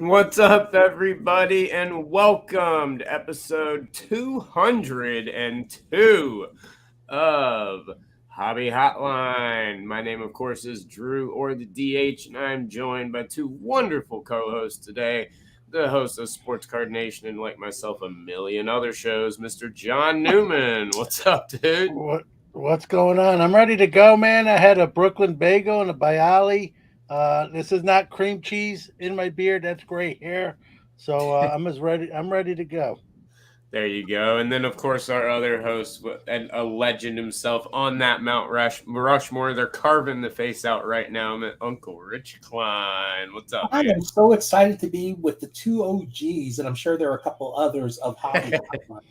What's up, everybody, and welcome to episode 202 of Hobby Hotline. My name, of course, is Drew, or the DH, and I'm joined by two wonderful co-hosts today. The host of Sports Card Nation and, like myself, a million other shows, Mr. John Newman. What's up, dude? What's going on? I'm ready to go, man. I had a Brooklyn bagel and a Bialy. This is not cream cheese in my beard. That's gray hair. So I'm as ready. I'm ready to go. There you go. And then, of course, our other host, and a legend himself on that Mount Rushmore. They're carving the face out right now. I'm at Uncle Rich Klein. What's up, I am so excited to be with the two OGs, and I'm sure there are a couple others of Hobby man? Hotline.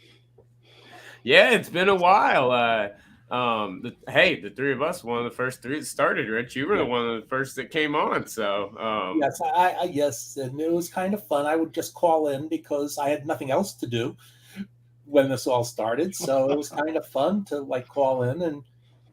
Yeah, it's been a while. The three of us, one of the first three that started. Rich, you were the Yeah. one of the first that came on. So, Yes, and it was kind of fun. I would just call in because I had nothing else to do when this all started, so it was kind of fun to call in and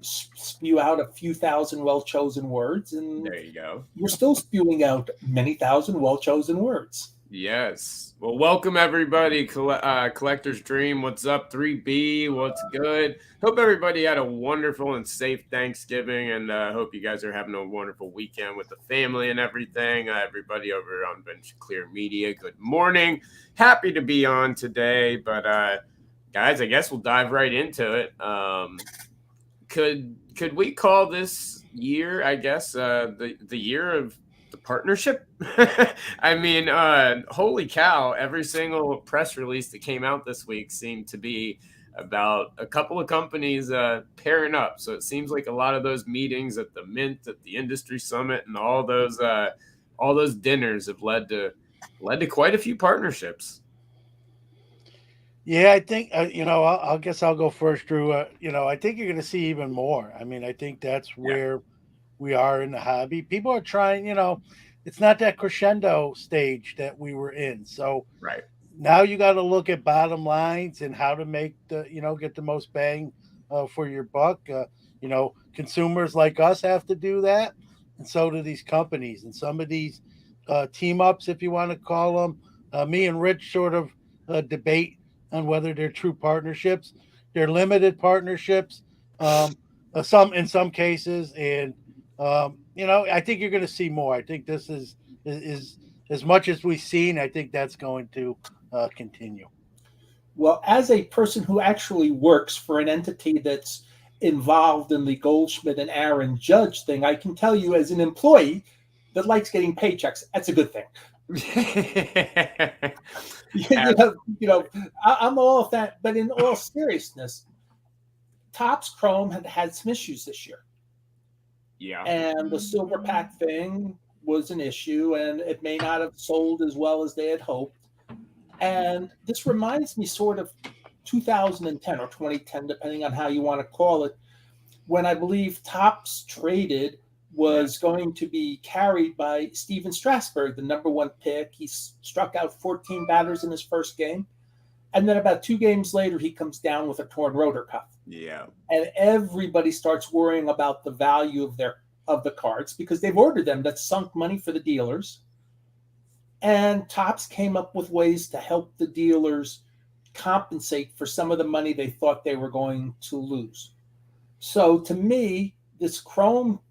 spew out a few thousand well-chosen words, and there you go. you're still spewing out many thousand well-chosen words. Yes. Well, welcome everybody. Collector's Dream. What's up, 3B? What's good? Hope everybody had a wonderful and safe Thanksgiving, and hope you guys are having a wonderful weekend with the family and everything. Everybody over on Bench Clear Media, good morning. Happy to be on today, but guys, I guess we'll dive right into it. Could we call this year, I guess, the year of the partnership? I mean, holy cow, every single press release that came out this week seemed to be about a couple of companies pairing up. So it seems like a lot of those meetings at the Mint, at the Industry Summit, and all those dinners have led to quite a few partnerships. Yeah, I think I guess I'll go first, Drew. I think you're going to see even more. I mean, I think that's Yeah. where we are in the hobby. People are trying. It's not that crescendo stage that we were in. So Right. now you got to look at bottom lines and how to make get the most bang for your buck. Consumers like us have to do that, and so do these companies. And some of these team ups, if you want to call them, me and Rich sort of debate on whether they're true partnerships. They're limited partnerships, some in some cases, and I think you're going to see more. I think this is as much as we've seen. I think that's going to continue. Well, as a person who actually works for an entity that's involved in the Goldschmidt and Aaron Judge thing, I can tell you as an employee that likes getting paychecks, that's a good thing. I'm all of that. But in all seriousness, Topps Chrome had some issues this year. Yeah. And the silver pack thing was an issue, and it may not have sold as well as they had hoped. And this reminds me sort of 2010 or 2010, depending on how you want to call it, when I believe Topps traded was going to be carried by Steven Strasburg, the number one pick. He struck out 14 batters in his first game. And then about 2 games later, he comes down with a torn rotor cuff. Yeah. And everybody starts worrying about the value of the cards because they've ordered them. That's sunk money for the dealers. And Topps came up with ways to help the dealers compensate for some of the money they thought they were going to lose. So to me, this Chrome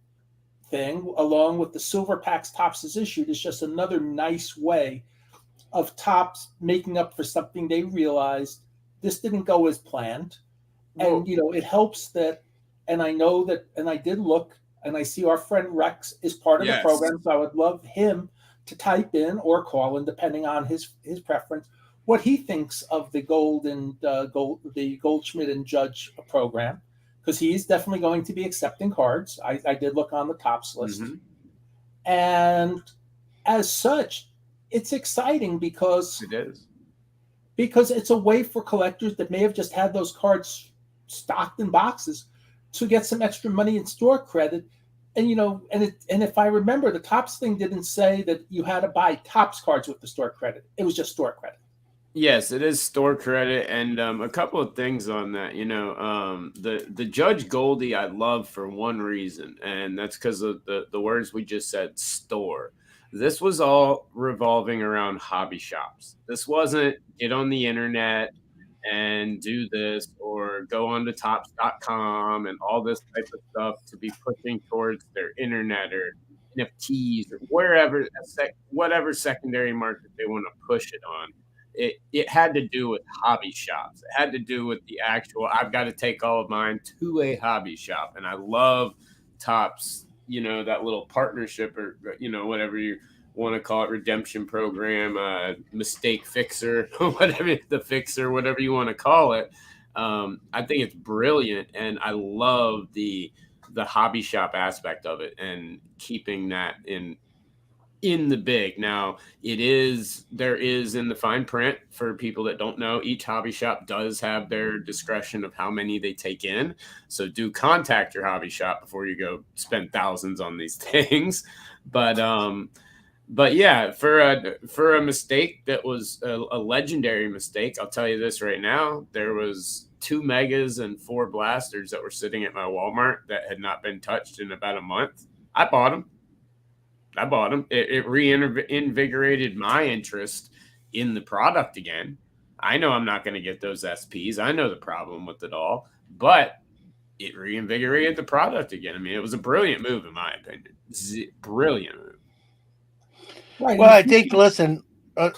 thing, along with the silver packs Topps has issued, is just another nice way of Topps making up for something they realized this didn't go as planned. And, it helps that, and I know that, and I did look, and I see our friend Rex is part of the program, so I would love him to type in or call in, depending on his preference, what he thinks of the the Goldschmidt and Judge program, because he's definitely going to be accepting cards. I did look on the Topps list. Mm-hmm. And as such, it's exciting because It is. Because it's a way for collectors that may have just had those cards stocked in boxes to get some extra money in store credit. And and if I remember, the Topps thing didn't say that you had to buy Topps cards with the store credit. It was just store credit. Yes, it is store credit, and a couple of things on that. The Judge Goldie I love for one reason, and that's because of the words we just said, store. this was all revolving around hobby shops. This wasn't get on the internet and do this or go on to tops.com and all this type of stuff to be pushing towards their internet or NFTs or wherever, whatever secondary market they want to push it on. It had to do with hobby shops. It had to do with the actual, I've got to take all of mine to a hobby shop. And I love Tops, that little partnership or, whatever you want to call it, redemption program, mistake fixer, whatever the fixer, whatever you want to call it. I think it's brilliant, and I love the hobby shop aspect of it and keeping that in the big. Now, there is in the fine print for people that don't know, each hobby shop does have their discretion of how many they take in. So do contact your hobby shop before you go spend thousands on these things. But yeah, for a mistake that was a legendary mistake, I'll tell you this right now: there was 2 megas and 4 blasters that were sitting at my Walmart that had not been touched in about a month. I bought them. It reinvigorated my interest in the product again. I know I'm not going to get those SPs. I know the problem with it all, but it reinvigorated the product again. I mean, it was a brilliant move, in my opinion. Brilliant move. Right. Well, I think, listen,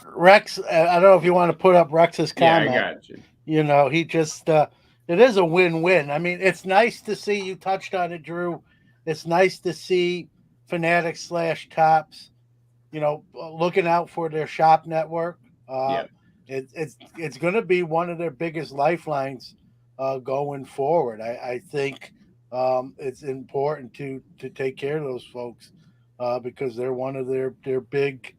Rex, I don't know if you want to put up Rex's comment. Yeah, I got you. He just, it is a win-win. I mean, it's nice to see, you touched on it, Drew. It's nice to see Fanatics / Tops, looking out for their shop network. It's going to be one of their biggest lifelines going forward. I think it's important to take care of those folks because they're one of their big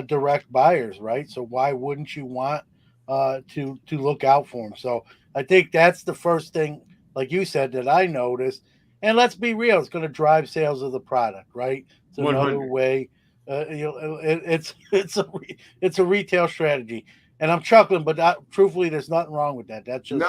direct buyers, right? So why wouldn't you want to look out for them? So I think that's the first thing, like you said, that I noticed. And let's be real, it's going to drive sales of the product, right? It's another 100. way. It's a retail strategy, and I'm chuckling, but truthfully, there's nothing wrong with that. That's just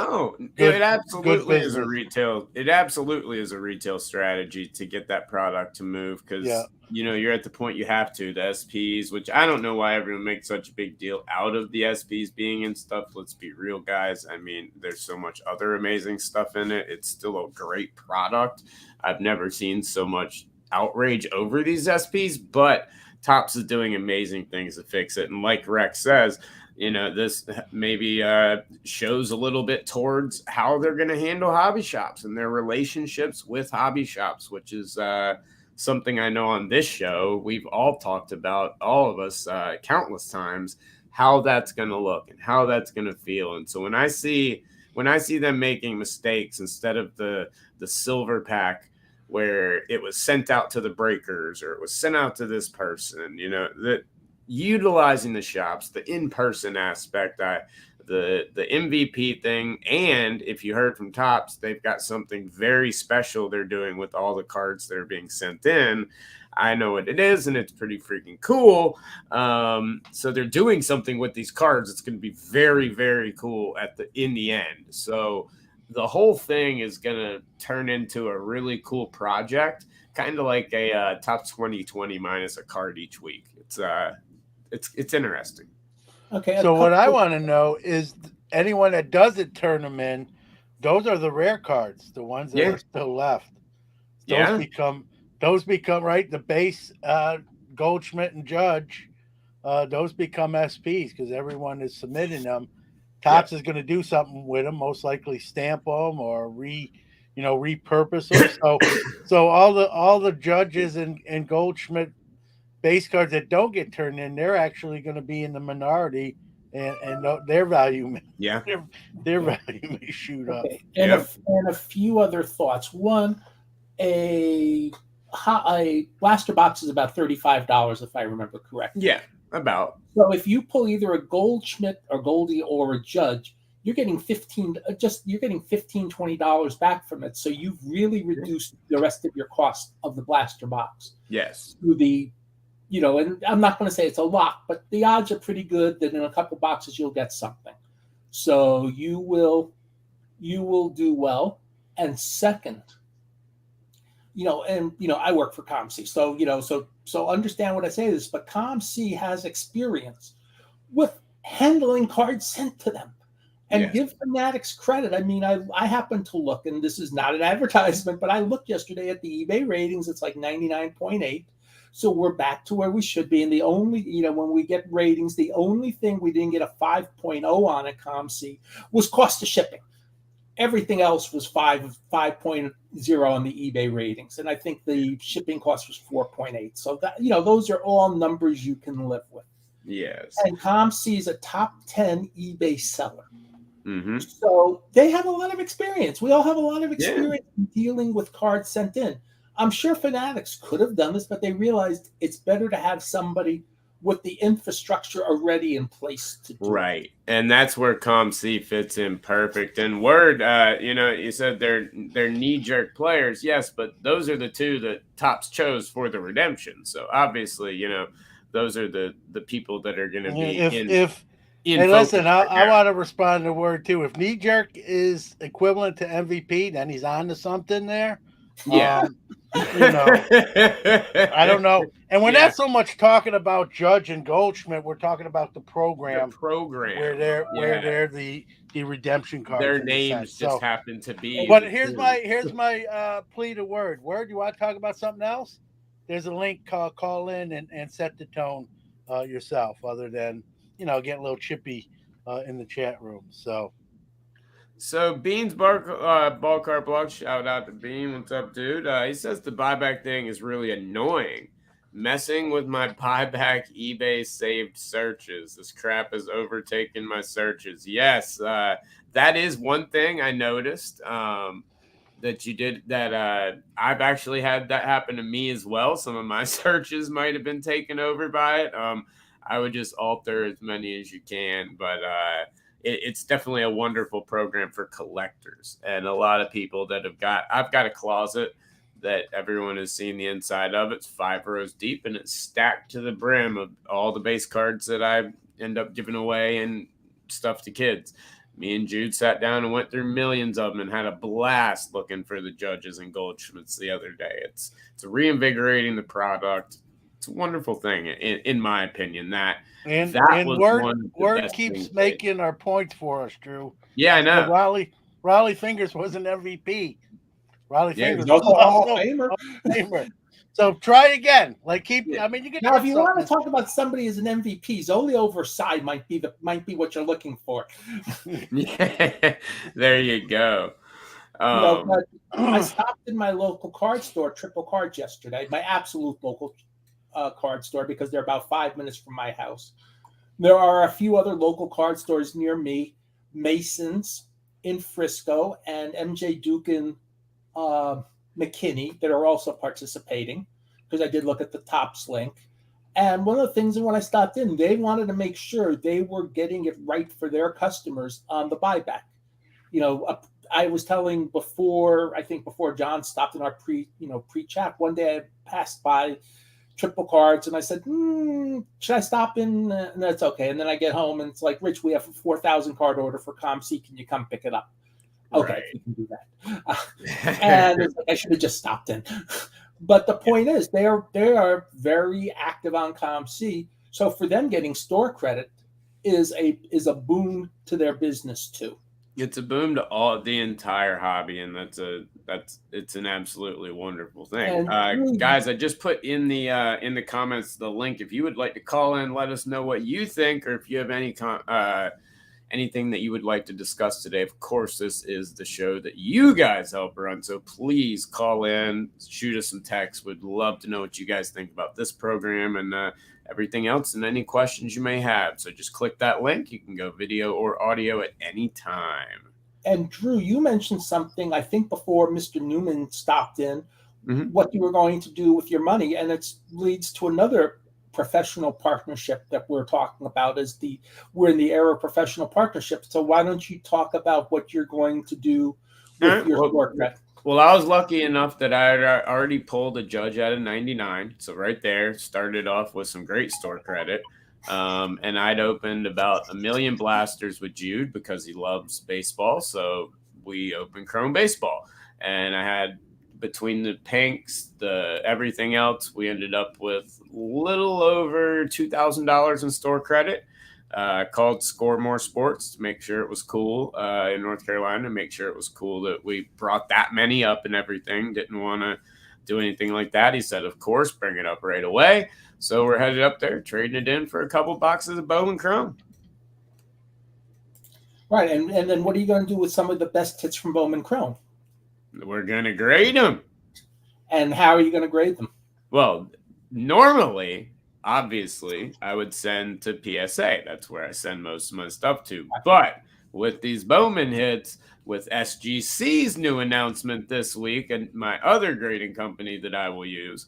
it absolutely is a retail. It absolutely is a retail strategy to get that product to move because you're at the point you have to. The SPs, which I don't know why everyone makes such a big deal out of the SPs being in stuff. Let's be real, guys. I mean, there's so much other amazing stuff in it. It's still a great product. I've never seen so much outrage over these SPs, but Tops is doing amazing things to fix it. And like Rex says, this maybe shows a little bit towards how they're going to handle hobby shops and their relationships with hobby shops, which is something I know on this show we've all talked about, all of us, countless times, how that's going to look and how that's going to feel. And so when I see them making mistakes instead of the silver pack where it was sent out to the breakers or it was sent out to this person, that utilizing the shops, the in-person aspect, the MVP thing. And if you heard from Tops, they've got something very special they're doing with all the cards that are being sent in. I know what it is, and it's pretty freaking cool. So they're doing something with these cards. It's going to be very, very cool in the end. So the whole thing is going to turn into a really cool project, kind of like a top 2020 minus a card each week. It's interesting. Okay. So what I want to know is anyone that doesn't turn them in, those are the rare cards, the ones that are still left. Those become right. The base Goldschmidt and Judge, those become SPs because everyone is submitting them. Tops is going to do something with them, most likely stamp them or repurpose them. So all the Judges and Goldschmidt base cards that don't get turned in, they're actually going to be in the minority, and their value, their value may shoot up. And a few other thoughts. One, a blaster box is about $35, if I remember correctly. Yeah, about. So if you pull either a Goldschmidt or Goldie or a Judge, you're getting $15-$20 back from it. So you've really reduced the rest of your cost of the blaster box. Yes. Through the, and I'm not going to say it's a lot, but the odds are pretty good that in a couple boxes you'll get something. So you will do well. And second, And I work for ComC, so understand what I say this, but ComC has experience with handling cards sent to them. And Yes. give Fanatics credit. I mean, I happen to look, and this is not an advertisement, but I looked yesterday at the eBay ratings. It's like 99.8. So we're back to where we should be. And the only, when we get ratings, the only thing we didn't get a 5.0 on at ComC was cost of shipping. Everything else was 5.0 on the eBay ratings. And I think the shipping cost was 4.8. So that, those are all numbers you can live with. Yes. And ComC is a top 10 eBay seller. Mm-hmm. So they have a lot of experience. We all have a lot of experience in dealing with cards sent in. I'm sure Fanatics could have done this, but they realized it's better to have somebody with the infrastructure already in place to do right. It. And that's where ComC fits in perfect. And Word, you said they're knee-jerk players. Yes, but those are the two that Topps chose for the redemption. So obviously, those are the people that are going to be Hey, listen, I want to respond to Word too. If knee jerk is equivalent to MVP, then he's on to something there. Yeah. I don't know. And we're not so much talking about Judge and Goldschmidt. We're talking about the program. Where they're the redemption cards. Their names just happen to be. But here's my plea to Word. Word, you want to talk about something else? There's a link. Call in and set the tone yourself, other than get a little chippy in the chat room. So Bean's Ballcar Blog, shout out to Bean. What's up, dude? He says the buyback thing is really annoying. Messing with my buyback eBay saved searches. This crap has overtaken my searches. Yes, that is one thing I noticed that you did. That I've actually had that happen to me as well. Some of my searches might have been taken over by it. I would just alter as many as you can, but it's definitely a wonderful program for collectors and a lot of people that I've got a closet that everyone has seen the inside of. It's 5 rows deep and it's stacked to the brim of all the base cards that I end up giving away and stuff to kids. Me and Jude sat down and went through millions of them and had a blast looking for the Judges and Goldschmidts the other day. It's reinvigorating the product. It's a wonderful thing, in my opinion. That Word keeps making our points for us, Drew. Yeah, I know. Raleigh Fingers was an MVP. Fingers was also a Hall of Famer. So try again. Like you can. Now, if you want to talk about somebody as an MVP, Zoli Overside might be what you're looking for. Yeah, there you go. But I stopped in my local card store, Triple Cards, yesterday. My absolute local card store, because they're about 5 minutes from my house. There are a few other local card stores near me, Mason's in Frisco and MJ Duke in McKinney, that are also participating, because I did look at the Topps link. And one of the things, when I stopped in, they wanted to make sure they were getting it right for their customers on the buyback. I was telling before John stopped in our pre-chat, one day I passed by Triple Cards and I said, should I stop in? And that's okay. And then I get home and it's like, Rich, we have a 4,000 card order for ComC. Can you come pick it up? Okay, right. We can do that. And it's like, I should have just stopped in. But the point is, they are very active on ComC. So for them, getting store credit is a boon to their business too. It's a boom to the entire hobby, and it's an absolutely wonderful thing. Guys, I just put in the comments the link. If you would like to call in, let us know what you think, or if you have anything that you would like to discuss today. Of course, this is the show that you guys help run, so please call in, shoot us some text. We'd love to know what you guys think about this program and everything else, and any questions you may have. So just click that link. You can go video or audio at any time. And Drew, you mentioned something, I think, before Mr. Newman stopped in, what you were going to do with your money, and it leads to another professional partnership that we're talking about. We're in the era of professional partnerships. So why don't you talk about what you're going to do with your store credit? Well, I was lucky enough that I had already pulled a Judge out of 99. So right there, started off with some great store credit. And I'd opened about 1 million blasters with Jude because he loves baseball. So we opened Chrome Baseball. And I had between the pinks, the everything else, we ended up with a little over $2,000 in store credit. Called Score More Sports to make sure it was cool in North Carolina, to make sure it was cool that we brought that many up and everything. Didn't want to do anything like that. He said, of course, bring it up right away. So we're headed up there, trading it in for a couple boxes of Bowman Chrome. Right, and then what are you going to do with some of the best hits from Bowman Chrome? We're going to grade them. And how are you going to grade them? Well, normally, obviously, I would send to PSA. That's where I send most of my stuff to. But with these Bowman hits, with SGC's new announcement this week, and my other grading company that I will use,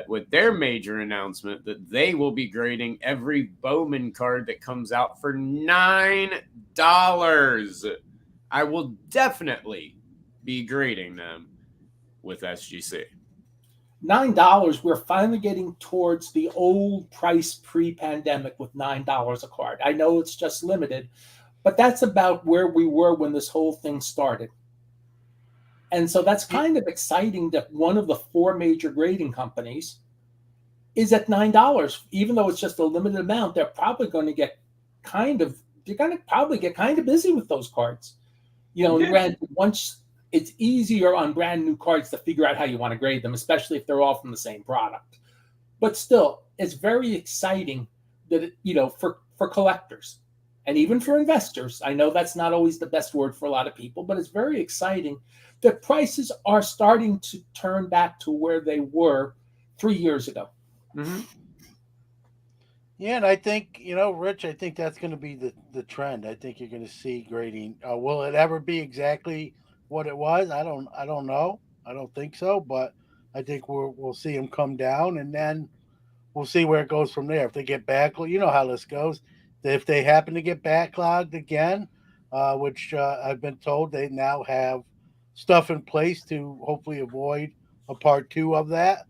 with their major announcement that they will be grading every Bowman card that comes out for $9. I will definitely be grading them with SGC. $9, we're finally getting towards the old price pre-pandemic with $9 a card. I know it's just limited, but that's about where we were when this whole thing started. And so that's kind of exciting that one of the four major grading companies is at $9. Even though it's just a limited amount, they're probably going to get busy with those cards. Once it's easier on brand new cards to figure out how you want to grade them, especially if they're all from the same product. But still, it's very exciting that, for collectors and even for investors. I know that's not always the best word for a lot of people, but it's very exciting that prices are starting to turn back to where they were 3 years ago. Mm-hmm. Yeah, and I think, Rich, I think that's going to be the trend. I think you're going to see grading. Will it ever be exactly what it was? I don't know. I don't think so, but I think we'll see them come down, and then we'll see where it goes from there. If they get back, you know how this goes. If they happen to get backlogged again, which I've been told they now have stuff in place to hopefully avoid a part 2 of that.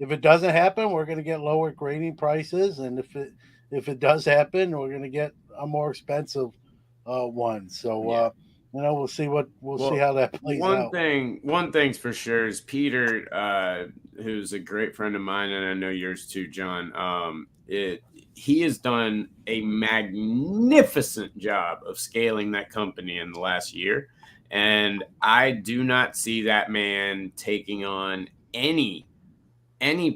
If it doesn't happen, we're going to get lower grading prices, and if it does happen, we're going to get a more expensive one. So we'll see see how that plays out. One thing's for sure is Peter, who's a great friend of mine, and I know yours too, John. He has done a magnificent job of scaling that company in the last year, and I do not see that man taking on any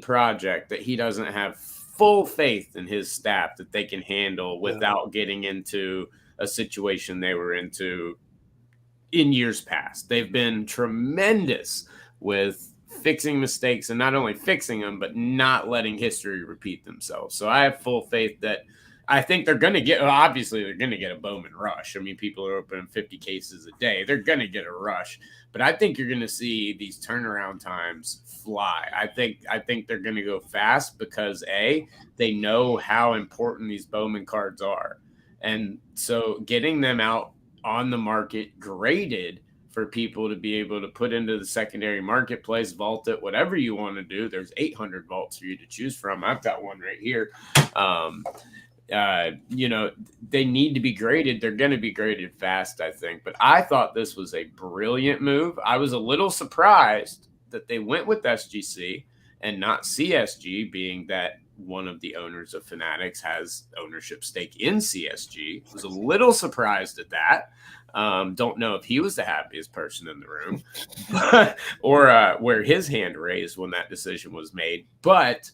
project that he doesn't have full faith in his staff that they can handle without getting into a situation they were into in years past. They've been tremendous with fixing mistakes, and not only fixing them, but not letting history repeat themselves. So I have full faith that I think they're going to get, obviously they're going to get a Bowman rush. I mean, people are opening 50 cases a day. They're going to get a rush, but I think you're going to see these turnaround times fly. I think they're going to go fast because they know how important these Bowman cards are. And so getting them out on the market graded for people to be able to put into the secondary marketplace, vault it, whatever you want to do. There's 800 vaults for you to choose from. I've got one right here. They need to be graded. They're going to be graded fast, I think. But I thought this was a brilliant move. I was a little surprised that they went with SGC and not CSG, being that one of the owners of Fanatics has ownership stake in CSG. Was a little surprised at that. Don't know if he was the happiest person in the room or where his hand raised when that decision was made. But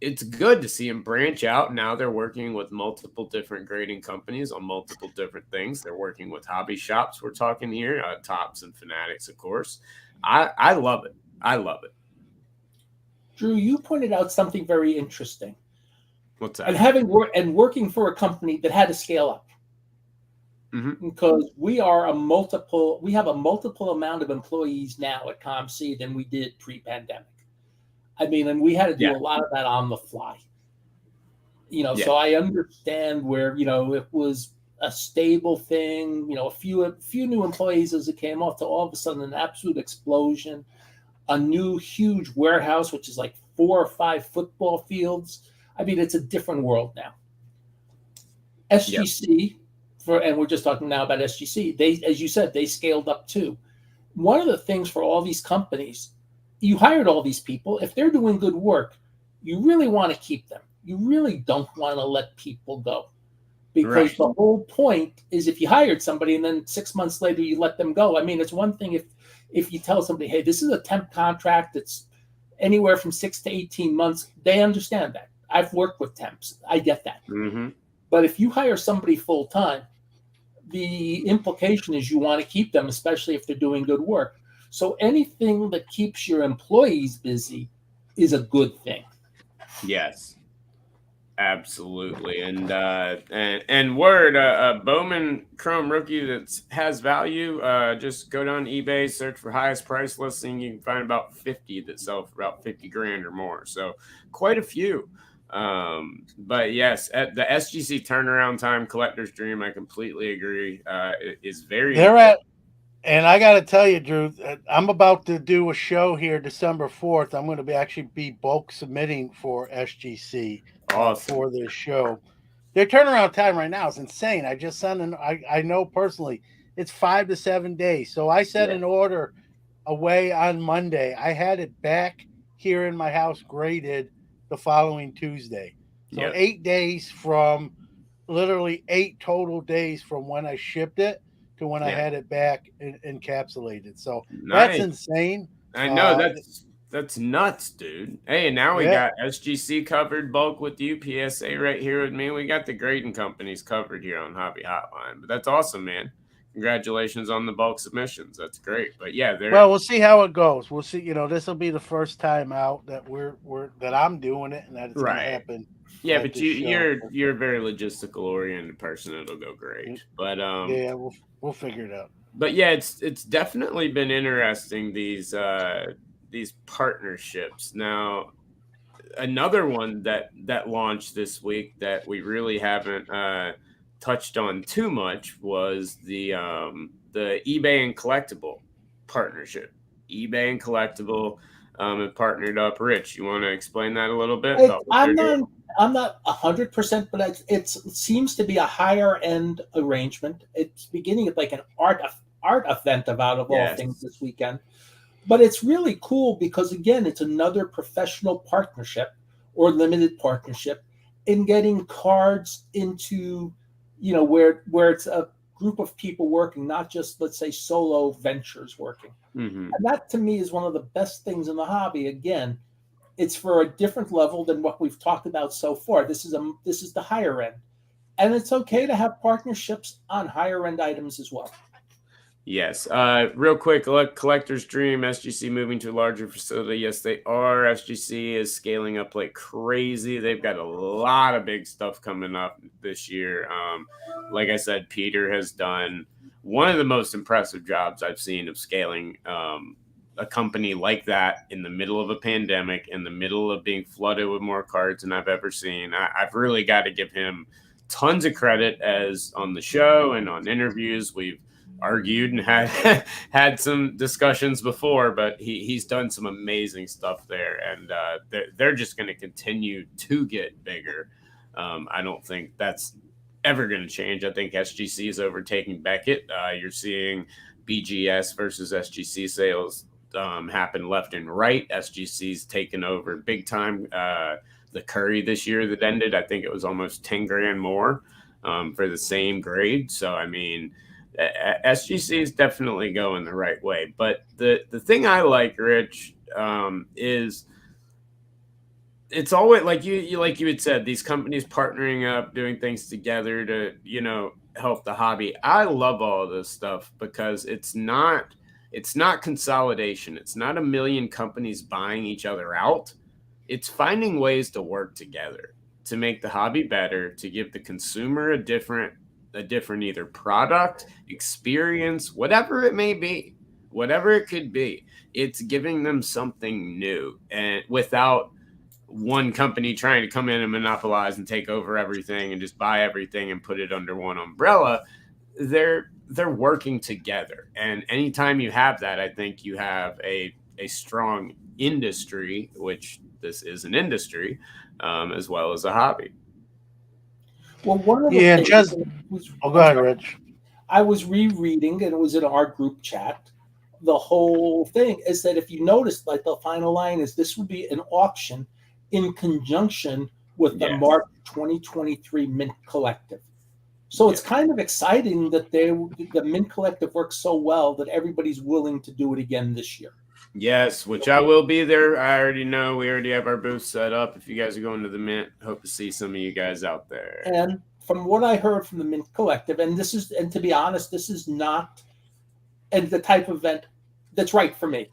it's good to see him branch out. Now they're working with multiple different grading companies on multiple different things. They're working with hobby shops. We're talking here, Tops and Fanatics, of course. I love it. I love it. Drew, you pointed out something very interesting. What's that? And working for a company that had to scale up. Mm-hmm. Because we have a multiple amount of employees now at ComC than we did pre-pandemic. I mean, and we had to do a lot of that on the fly. So I understand where, it was a stable thing, a few new employees as it came off to all of a sudden an absolute explosion, a new huge warehouse, which is like 4 or 5 football fields. I mean, it's a different world now. SGC, and we're just talking now about SGC, they, as you said, they scaled up too. one of the things for all these companies, you hired all these people. If they're doing good work, you really want to keep them. You really don't want to let people go, because Right. the whole point is if you hired somebody and then 6 months later you let them go. I mean, it's one thing if you tell somebody, hey, this is a temp contract, it's anywhere from 6 to 18 months. They understand that. I've worked with temps. I get that. Mm-hmm. But if you hire somebody full time, the implication is you want to keep them, especially if they're doing good work. So anything that keeps your employees busy is a good thing. Yes. Absolutely, and word Bowman Chrome rookie that has value. Just go down eBay, search for highest price listing. You can find about 50 that sell for about 50 grand or more. So quite a few. But yes, at the SGC turnaround time, collector's dream. I completely agree. Is very They're important. at, and I got to tell you, Drew, I'm about to do a show here December 4th. I'm going to actually be bulk submitting for SGC Awesome. for this show. Their turnaround time right now is insane. I just sent I know personally it's 5 to 7 days. So I sent Yeah. an order away on Monday. I had it back here in my house graded the following Tuesday. So Yep. 8 days from literally 8 total days from when I shipped it to when I Yeah. had it back encapsulated. So that's Nice. insane. I know Uh, that's nuts, dude. Hey, and now we yeah. got SGC covered bulk with you, PSA right here with me. We got the grading companies covered here on Hobby Hotline. But that's awesome, man. Congratulations on the bulk submissions. That's great. But yeah, they're Well, we'll see how it goes. We'll see. This will be the first time out that we're that I'm doing it, and that it's going to right. happen Yeah, at but this show. you're a very logistical oriented person. It'll go great. Yeah, we'll figure it out. But yeah, it's definitely been interesting these partnerships. Now, another one that launched this week that we really haven't touched on too much was the eBay and collectible partnership. eBay and collectible have partnered up. Rich, you want to explain that a little bit It, about what they're I'm doing? not I'm not 100%, but it seems to be a higher end arrangement. It's beginning at like an art event of out of all things Yes. this weekend. But it's really cool because again, it's another professional partnership or limited partnership in getting cards into, where it's a group of people working, not just, let's say, solo ventures working. Hmm. And that to me is one of the best things in the hobby. Again, it's for a different level than what we've talked about so far. This is the higher end. And it's okay to have partnerships on higher end items as well. Yes. Real quick, collector's dream. SGC moving to a larger facility. Yes, they are. SGC is scaling up like crazy. They've got a lot of big stuff coming up this year. Like I said, Peter has done one of the most impressive jobs I've seen of scaling a company like that in the middle of a pandemic, in the middle of being flooded with more cards than I've ever seen. I've really got to give him tons of credit, as on the show and on interviews we've argued and had had some discussions before, but he's done some amazing stuff there, and they're just going to continue to get bigger. I don't think that's ever going to change. I think SGC is overtaking Beckett. You're seeing BGS versus SGC sales happen left and right. SGC's taken over big time. The Curry this year that ended, I think it was almost 10 grand more for the same grade. So, I mean, SGC is definitely going the right way. But the thing I like, Rich, is it's always like you had said, these companies partnering up, doing things together to help the hobby. I love all of this stuff because it's not consolidation. It's not a million companies buying each other out. It's finding ways to work together to make the hobby better, to give the consumer a different either product, experience, whatever it may be, whatever it could be. It's giving them something new, and without one company trying to come in and monopolize and take over everything and just buy everything and put it under one umbrella. They're working together, and anytime you have that, I think you have a strong industry, which this is an industry, as well as a hobby. Well, one of the Yeah, and things just was, go I'm ahead, sorry, Rich. I was rereading, and it was in our group chat, the whole thing is that if you notice, like the final line is this would be an auction in conjunction with the Yes. March 2023 Mint Collective. So it's kind of exciting that the Mint Collective works so well that everybody's willing to do it again this year. Yes, which I will be there. I already know. We already have our booth set up. If you guys are going to the Mint, hope to see some of you guys out there. And from what I heard from the Mint Collective, and to be honest, this is not the type of event that's right for me,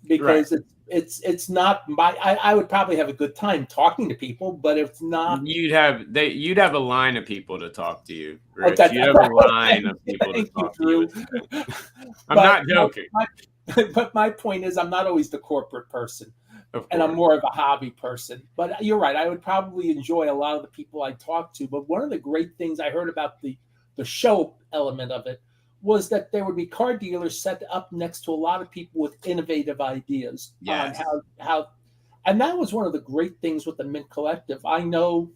because it's not my. I would probably have a good time talking to people, but it's not. You'd have a line of people to talk to you, Rich. Okay. You'd have a line of people to talk to you. I'm not joking. But my point is, I'm not always the corporate person, and I'm more of a hobby person. But you're right. I would probably enjoy a lot of the people I talk to. But one of the great things I heard about the show element of it was that there would be car dealers set up next to a lot of people with innovative ideas on how, and that was one of the great things with the Mint Collective. I know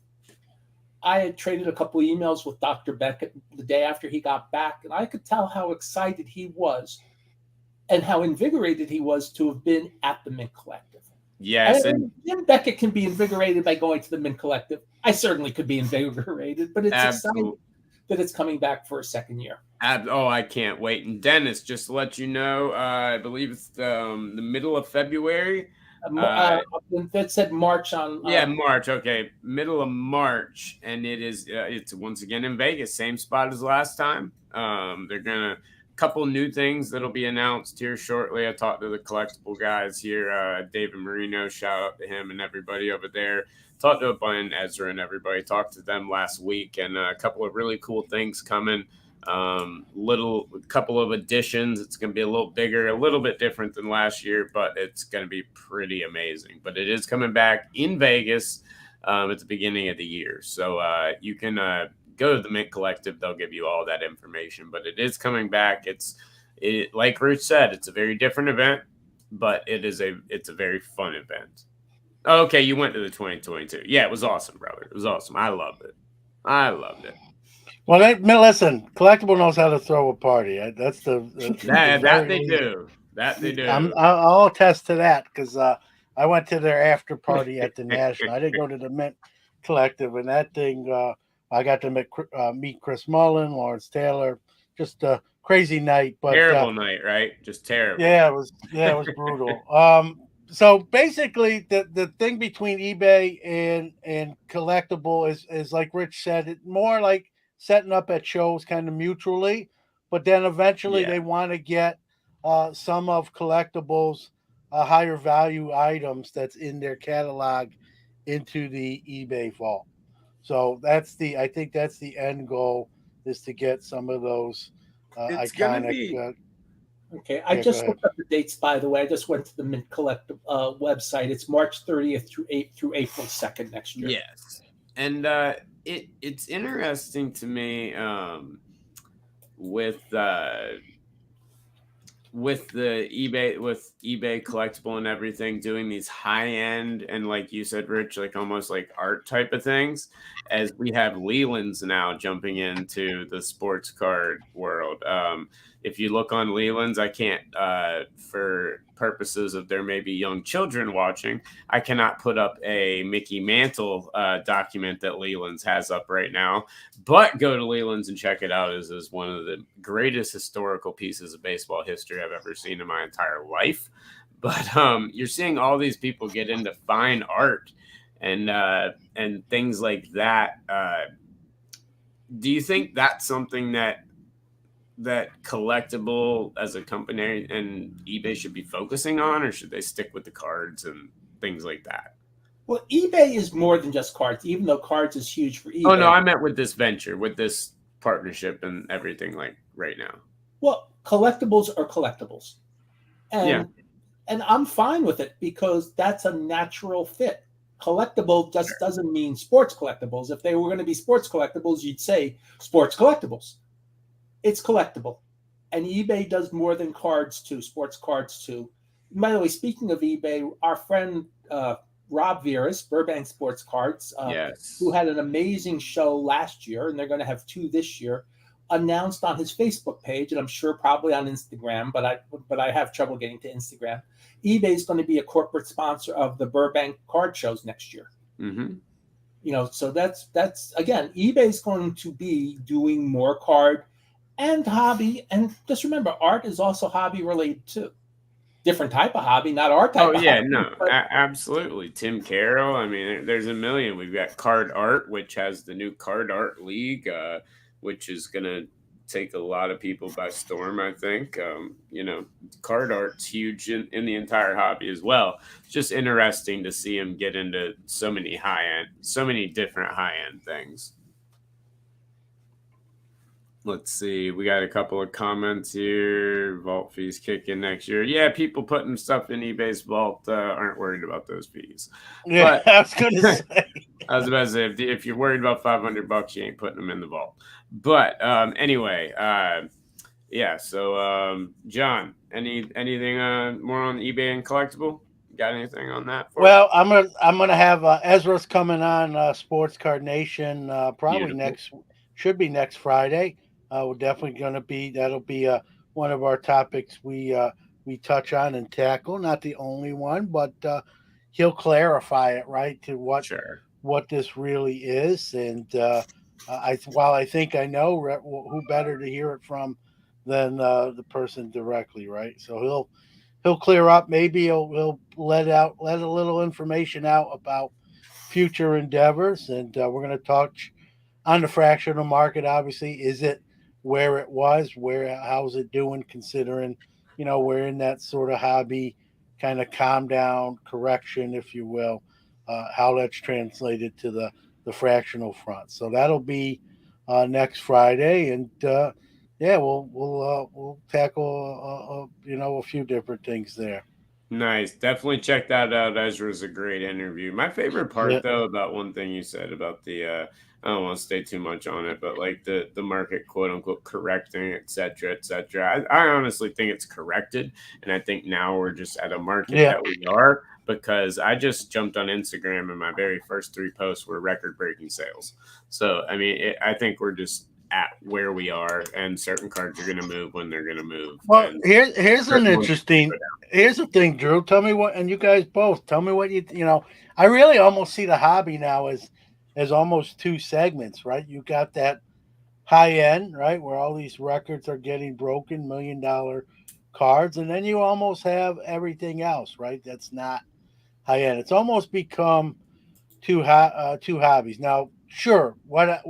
I had traded a couple of emails with Dr. Beckett the day after he got back, and I could tell how excited he was and how invigorated he was to have been at the Mint Collective. Yes. And Jim Beckett can be invigorated by going to the Mint Collective. I certainly could be invigorated, but it's exciting that it's coming back for a second year. I can't wait. And Dennis, just to let you know, I believe it's the middle of February. That said March on. March. Okay, middle of March, and it's once again in Vegas, same spot as last time. They're gonna couple new things that'll be announced here shortly. I talked to the collectible guys here, David Marino, shout out to him and everybody over there. Talked to Brian Ezra and everybody, talked to them last week, and a couple of really cool things coming. Couple of additions. It's going to be a little bigger, a little bit different than last year, but it's going to be pretty amazing. But it is coming back in Vegas at the beginning of the year. So you can go to the Mint Collective. They'll give you all that information, but it is coming back. Like Rich said, it's a very different event, but it's a very fun event. Okay, you went to the 2022. Yeah, it was awesome, brother. It was awesome. I loved it. Well, listen, Collectible knows how to throw a party. That's that they do. That they do. I'll attest to that, because I went to their after party at the National. I didn't go to the Mint Collective, and that thing, I got to meet Chris Mullen, Lawrence Taylor. Just a crazy night, but terrible night, right? Just terrible. Yeah, it was brutal. So basically, the thing between eBay and Collectible is like Rich said, it more like setting up at shows kind of mutually, but then eventually they want to get some of Collectibles higher value items that's in their catalog into the eBay vault. So I think that's the end goal, is to get some of those iconic. Okay, I just looked up the dates, by the way. I just went to the Mint Collective website. It's March 30th through April 2nd next year. Yes, and it's interesting to me with the eBay collectible and everything, doing these high end and, like you said, Rich, like almost like art type of things, as we have Leland's now jumping into the sports card world. If you look on Leland's, I can't, for purposes of there may be young children watching, I cannot put up a Mickey Mantle document that Leland's has up right now, but go to Leland's and check it out. It is one of the greatest historical pieces of baseball history I've ever seen in my entire life. But you're seeing all these people get into fine art and things like that. Do you think that's something that Collectible as a company and eBay should be focusing on, or should they stick with the cards and things like that? Well, eBay is more than just cards, even though cards is huge for eBay. Oh, no, I meant with this venture, with this partnership and everything, like right now. Well, collectibles are collectibles. And I'm fine with it, because that's a natural fit. Collectible just doesn't mean sports collectibles. If they were going to be sports collectibles, you'd say sports collectibles. It's collectible. And eBay does more than cards too, sports cards too. By the way, speaking of eBay, our friend Rob Veras, Burbank Sports Cards, who had an amazing show last year, and they're going to have 2 this year, announced on his Facebook page, and I'm sure probably on Instagram, but I have trouble getting to Instagram. eBay is going to be a corporate sponsor of the Burbank card shows next year. Mm-hmm. So that's again, eBay is going to be doing more card and hobby, and just remember, art is also hobby related too. Different type of hobby, not our type Oh of yeah, hobby. no, But absolutely. Tim Carroll. I mean, there's a million. We've got Card Art, which has the new Card Art League, which is gonna take a lot of people by storm. I think. Card art's huge in the entire hobby as well. It's just interesting to see him get into so many different high end things. Let's see. We got a couple of comments here. Vault fees kick in next year. Yeah, people putting stuff in eBay's vault aren't worried about those fees. Yeah, But I was going to say. I was about to say, if you're worried about $500, you ain't putting them in the vault. But anyway, yeah. So John, anything more on eBay and collectible? Got anything on that? Well, I'm gonna have Ezra's coming on Sports Card Nation probably Beautiful. should be next Friday. We're definitely that'll be one of our topics we touch on and tackle. Not the only one, but he'll clarify it right to Sure. what this really is. And while I think I know who better to hear it from than the person directly, right? So he'll clear up. Maybe he'll let a little information out about future endeavors, and we're going to talk on the fractional market. Obviously, is it where it was? How's it doing? Considering we're in that sort of hobby kind of calm down correction, if you will. How that's translated to the fractional front. So that'll be next Friday, and yeah, we'll tackle a few different things there. Nice. Definitely check that out. Ezra's a great interview. My favorite part, Yeah, though, about one thing you said about the, I don't want to stay too much on it, but like the market, quote unquote, correcting, et cetera, et cetera. I honestly think it's corrected. And I think now we're just at a market yeah. that we are, because I just jumped on Instagram and my very first 3 posts were record breaking sales. So, I mean, I think we're just at where we are, and certain cards are going to move when they're going to move. Well, And here's an certain ones interesting. go down. Here's the thing, Drew. Tell me what, and you guys both tell me what I really almost see the hobby now as almost 2 segments, right? You got that high end, right, where all these records are getting broken, $1 million cards, and then you almost have everything else, right? That's not high end. It's almost become two hobbies. Now, sure, what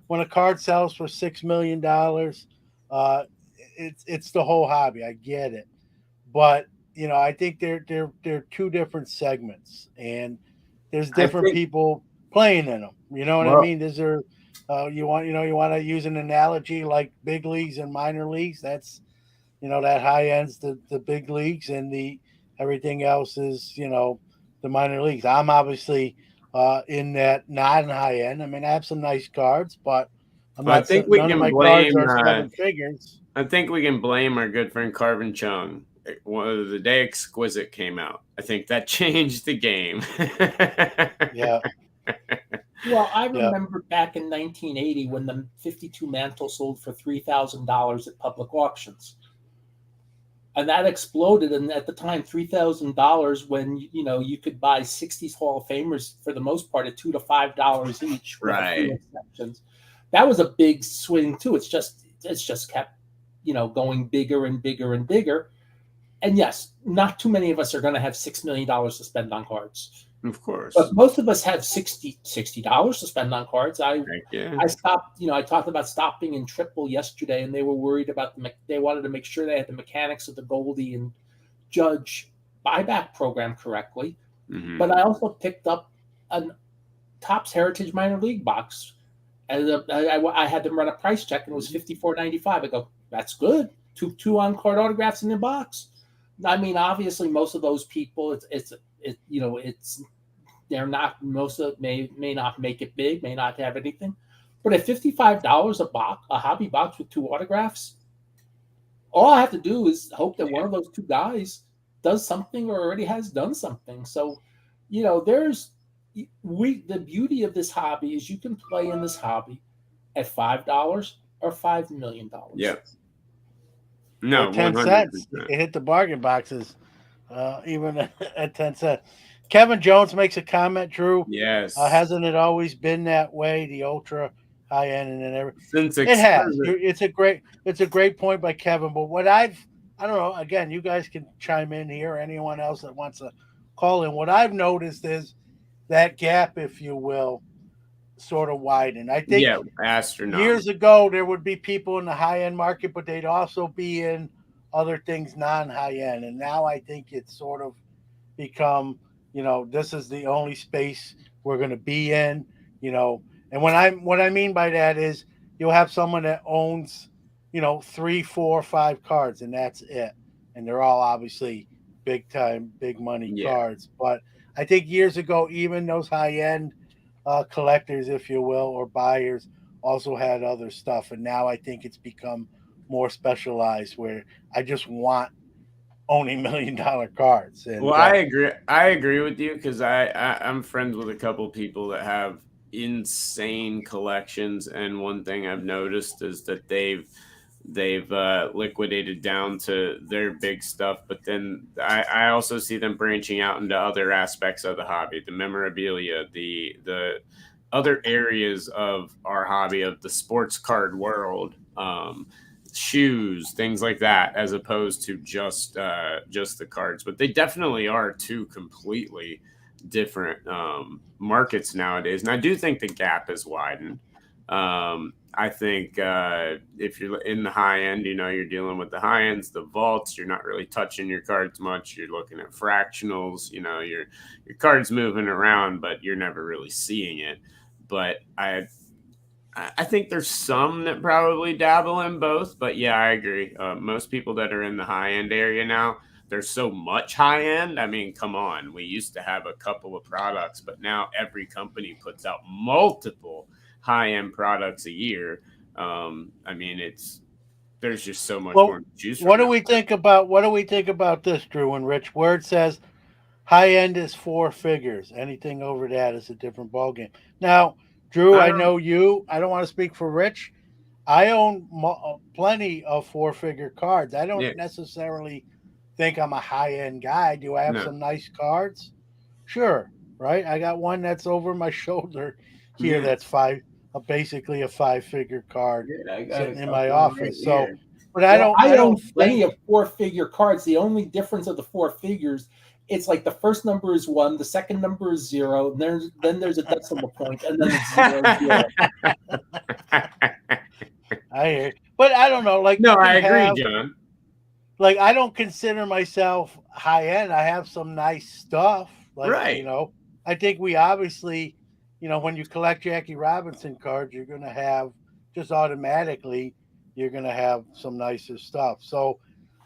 when a card sells for $6 million, uh, it's the whole hobby. I get it, but I think they're 2 different segments, and there's I different think, people playing in them. You know what I well, mean? Is there you want to use an analogy like big leagues and minor leagues? That's that high end's the big leagues, and the everything else is the minor leagues. I'm obviously in that non high end. I mean, I have some nice cards, but I'm I not. think we None of can my cards blame. are 7 figures. I think we can blame our good friend Carvin Chung. The day Exquisite came out, I think that changed the game. Yeah, well, I yeah, remember back in 1980 when the 52 mantle sold for $3,000 at public auctions, and that exploded. And at the time, $3,000, when you could buy 60s Hall of Famers for the most part at $2 to $5 each, with a few Right. exceptions. That was a big swing too. It's just kept going bigger and bigger and bigger. And yes, not too many of us are going to have $6 million to spend on cards, Of course. but most of us have $60 to spend on cards. Heck yeah. I stopped. I talked about stopping in Triple yesterday, and they were worried about they wanted to make sure they had the mechanics of the Goldie and Judge buyback program correctly. Mhm. But I also picked up a Topps Heritage Minor League box, and I had them run a price check, and it was $54.95. I go, that's good. Two on card autographs in the box. I mean, obviously, most of those people, it's they're not, most of may not make it big, may not have anything, but at $55 a hobby box with 2 autographs, all I have to do is hope that one of those 2 guys does something or already has done something. So, the beauty of this hobby is you can play in this hobby at $5, or $5 million. Yep. Or No, 10 100%. cents. You hit the bargain boxes, even at 10 cents. Kevin Jones makes a comment, Drew. Yes. Hasn't it always been that way? The ultra high end and then everything. Since It has. experiment. It's a great point by Kevin. But I don't know. Again, you guys can chime in here. Or anyone else that wants to call in. What I've noticed is that gap, if you will, sort of widened. I think Yeah, astronaut. years ago there would be people in the high end market, but they'd also be in other things non high end. And now I think it's sort of become, this is the only space we're going to be in, and what I mean by that is you'll have someone that owns, 3, 4, 5 cards, and that's it, and they're all obviously big time, big money Yeah. cards. But I think years ago, even those high end collectors, if you will, or buyers, also had other stuff, and now I think it's become more specialized where I just want owning $1 million cards. And Well, I agree. I agree with you because I'm friends with a couple people that have insane collections, and one thing I've noticed is that they've liquidated down to their big stuff, but then I also see them branching out into other aspects of the hobby, the memorabilia, the other areas of our hobby of the sports card world. Shoes, things like that, as opposed to just the cards. But they definitely are two completely different markets nowadays, and I do think the gap has widened. I think if you're in the high end, you're dealing with the high ends, the vaults. You're not really touching your cards much. You're looking at fractionals. Your cards moving around, but you're never really seeing it. But I think there's some that probably dabble in both, but yeah, I agree. Most people that are in the high end area now, there's so much high end. I mean, come on. We used to have a couple of products, but now every company puts out multiple high end products a year. I mean, there's just so much more to choose from. What do we think about this, Drew and Rich? Word says high end is 4 figures. Anything over that is a different ballgame. Now, Drew, I know you. I don't want to speak for Rich. I own plenty of 4-figure cards. I don't necessarily think I'm a high end guy. Do I have some nice cards? Sure, right? I got one that's over my shoulder here that's basically a 5-figure card sitting in my office. So, but I own don't plenty think of 4-figure cards. The only difference of the 4 figures, it's like the first number is 1, the second number is 0, and then there's a decimal point, and then it's 0, 0. I hear, but I don't know. Like, no, I agree, John. Like, I don't consider myself high end. I have some nice stuff. Like, right. I think we obviously, when you collect Jackie Robinson cards, you're going to have just automatically, you're going to have some nicer stuff. So,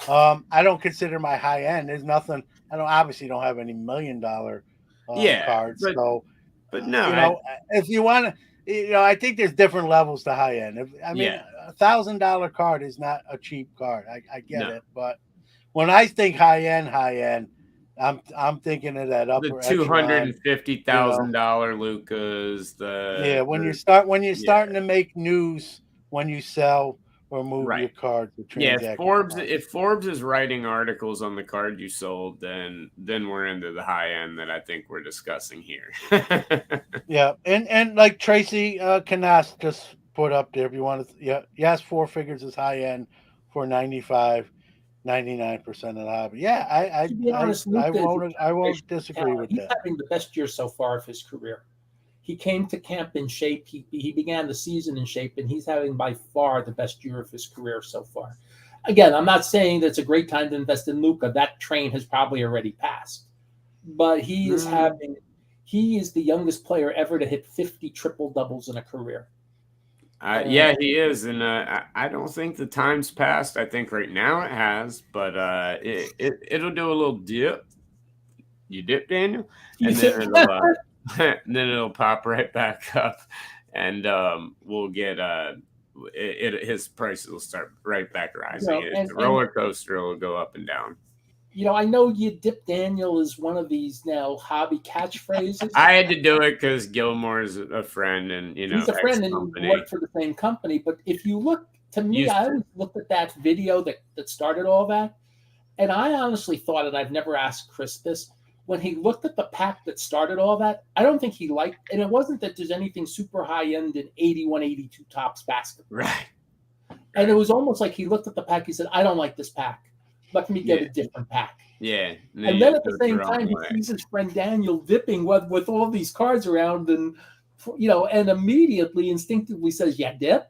I don't consider my high end. There's nothing. I obviously don't have any $1 million cards. But no, if you want to, I think there's different levels to high end. $1,000 card is not a cheap card. I get it, but when I think high end, I'm thinking of that upper the $250,000 Lucas. When you're starting to make news when you sell or move your cards. If Forbes is writing articles on the card you sold, then we're into the high end that I think we're discussing here. And like Tracy Canas just put up there, if you want to, yes, 4 figures is high end for 99% of the hobby. Yeah, to be honest, I won't disagree with that. He's having the best year so far of his career. He came to camp in shape. He began the season in shape, and he's having by far the best year of his career so far. Again, I'm not saying that it's a great time to invest in Luka. That train has probably already passed. But he is the youngest player ever to hit 50 triple doubles in a career. He is, and I don't think the time's passed. I think right now it has, but it'll do a little dip. You dip, Daniel, and then it'll pop right back up, and we'll get his prices will start right back rising. The roller coaster will go up and down. I know you dip Daniel is one of these now hobby catchphrases. I had to do it because Gilmore is a friend and He's a ex friend and company. worked for the same company. But if you look, to me, I always looked at that video that started all that, and I honestly thought, and I've never asked Chris this, when he looked at the pack that started all that, I don't think he liked, and it wasn't that there's anything super high end in 81, 82 Topps basketball. Right. And it was almost like he looked at the pack, he said, I don't like this pack. Let me get a different pack. Yeah. And then at the same time, he sees his friend Daniel dipping with all these cards around, and and immediately, instinctively says, "Yeah, dip."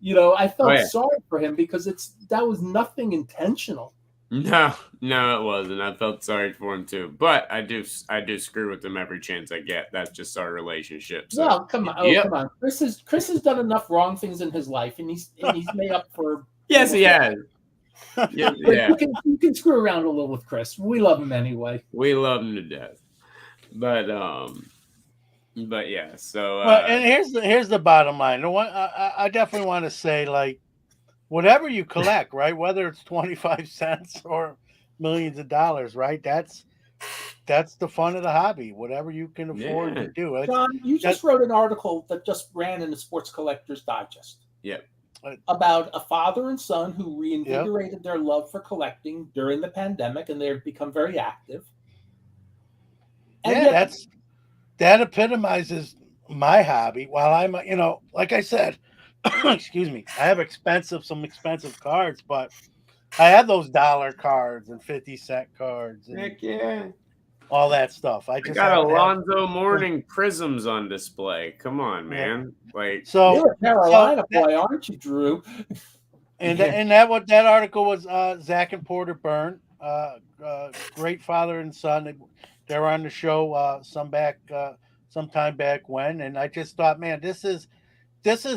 I felt sorry for him because that was nothing intentional. No, it wasn't. I felt sorry for him too, but I do screw with him every chance I get. That's just our relationship. So. Well, come on, come on. Chris has done enough wrong things in his life, and he's made up for. Yes, he has. Yeah. You can screw around a little with Chris. We love him anyway. We love him to death. But yeah. So. And here's the bottom line. I definitely want to say, like, whatever you collect, right? Whether it's 25 cents or millions of dollars, right? That's the fun of the hobby. Whatever you can afford to do. John, you just wrote an article that just ran in the Sports Collectors Digest. Yep. About a father and son who reinvigorated their love for collecting during the pandemic, and they've become very active. And that epitomizes my hobby. While I'm, like I said, excuse me, I have some expensive cards, but I have those dollar cards and 50-cent cards and heck yeah, all that stuff. I just got Alonzo Mourning prisms on display. Come on, man. Like, so you're a Carolina boy, aren't you, Drew? And that article was Zach and Porter Byrne, great father and son. They were on the show some time back when, and I just thought, man, this is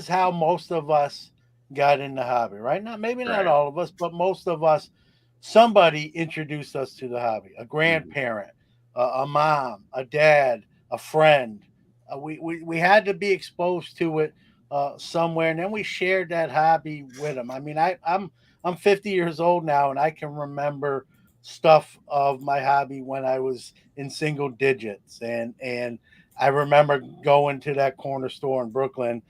how most of us got in the hobby, right? Not all of us, but most of us. Somebody introduced us to the hobby. A grandparent, a mom, a dad, a friend. We had to be exposed to it somewhere, and then we shared that hobby with them. I mean, I'm 50 years old now, and I can remember stuff of my hobby when I was in single digits, and I remember going to that corner store in Brooklyn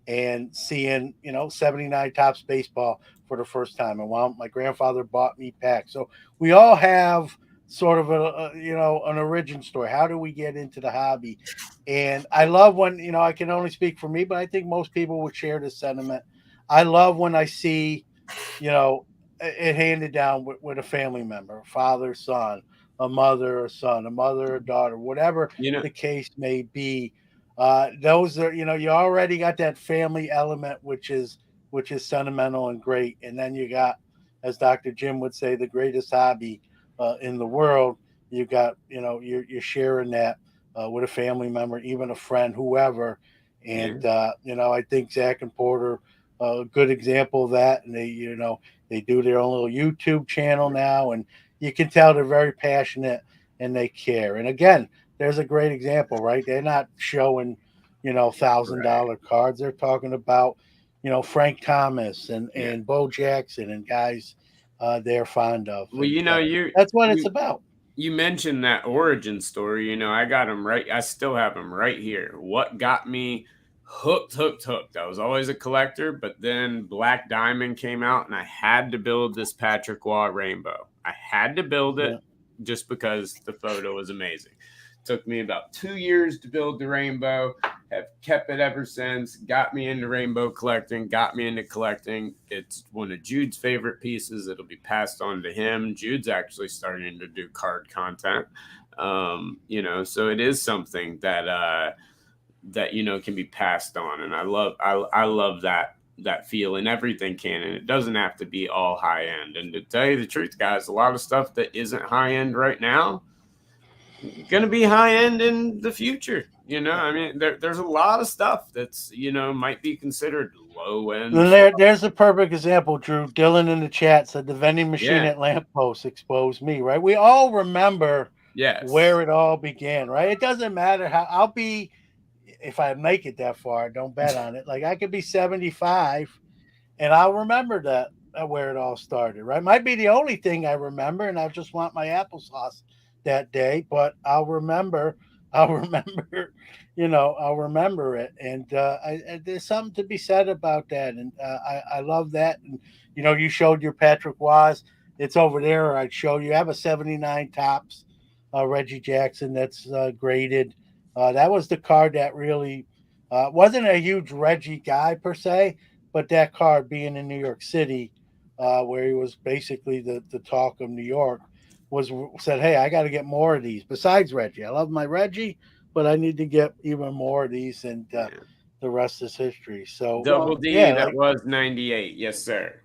and seeing 79 Topps baseball for the first time, and while my grandfather bought me packs. So we all have sort of an origin story. How do we get into the hobby? And I love when, I can only speak for me, but I think most people would share this sentiment. I love when I see, it handed down with a family member, father, son, a mother, a son, a mother, a daughter, whatever the case may be. Those are, you already got that family element, which is sentimental and great. And then you got, as Dr. Jim would say, the greatest hobby in the world. You got, you're sharing that with a family member, even a friend, whoever. And, I think Zach and Porter, a good example of that. And they do their own little YouTube channel now, and you can tell they're very passionate and they care. And again, there's a great example, right? They're not showing, $1,000 cards. They're talking about, Frank Thomas and Bo Jackson and guys they're fond of. Well, that's what it's about. You mentioned that origin story. I got them right. I still have them right here. What got me hooked? I was always a collector, but then Black Diamond came out, and I had to build this Patrick Waugh rainbow. I had to build it just because the photo was amazing. Took me about 2 years to build the rainbow. Have kept it ever since. Got me into rainbow collecting. Got me into collecting. It's one of Jude's favorite pieces. It'll be passed on to him. Jude's actually starting to do card content. So it is something that can be passed on, and I love that feel, and everything can, and it doesn't have to be all high end. And to tell you the truth, guys, a lot of stuff that isn't high end right now going to be high end in the future. I mean, there's a lot of stuff that's might be considered low end. There's a perfect example, Drew. Dylan in the chat said the vending machine at Lamppost exposed me, right? We all remember where it all began, right? It doesn't matter how I'll be. If I make it that far, don't bet on it. Like, I could be 75 and I'll remember where it all started, right? Might be the only thing I remember, and I just want my applesauce that day. But I'll remember, I'll remember, I'll remember it. And there's something to be said about that. And I love that. And you showed your Patrick Waz. It's over there. Or I'd show you. I have a '79 tops Reggie Jackson that's graded. That was the card that really wasn't a huge Reggie guy per se, but that card being in New York City, where he was basically the talk of New York, said, "Hey, I got to get more of these. Besides Reggie, I love my Reggie, but I need to get even more of these." And the rest is history. So Double D, yeah, that was 98. Yes, sir.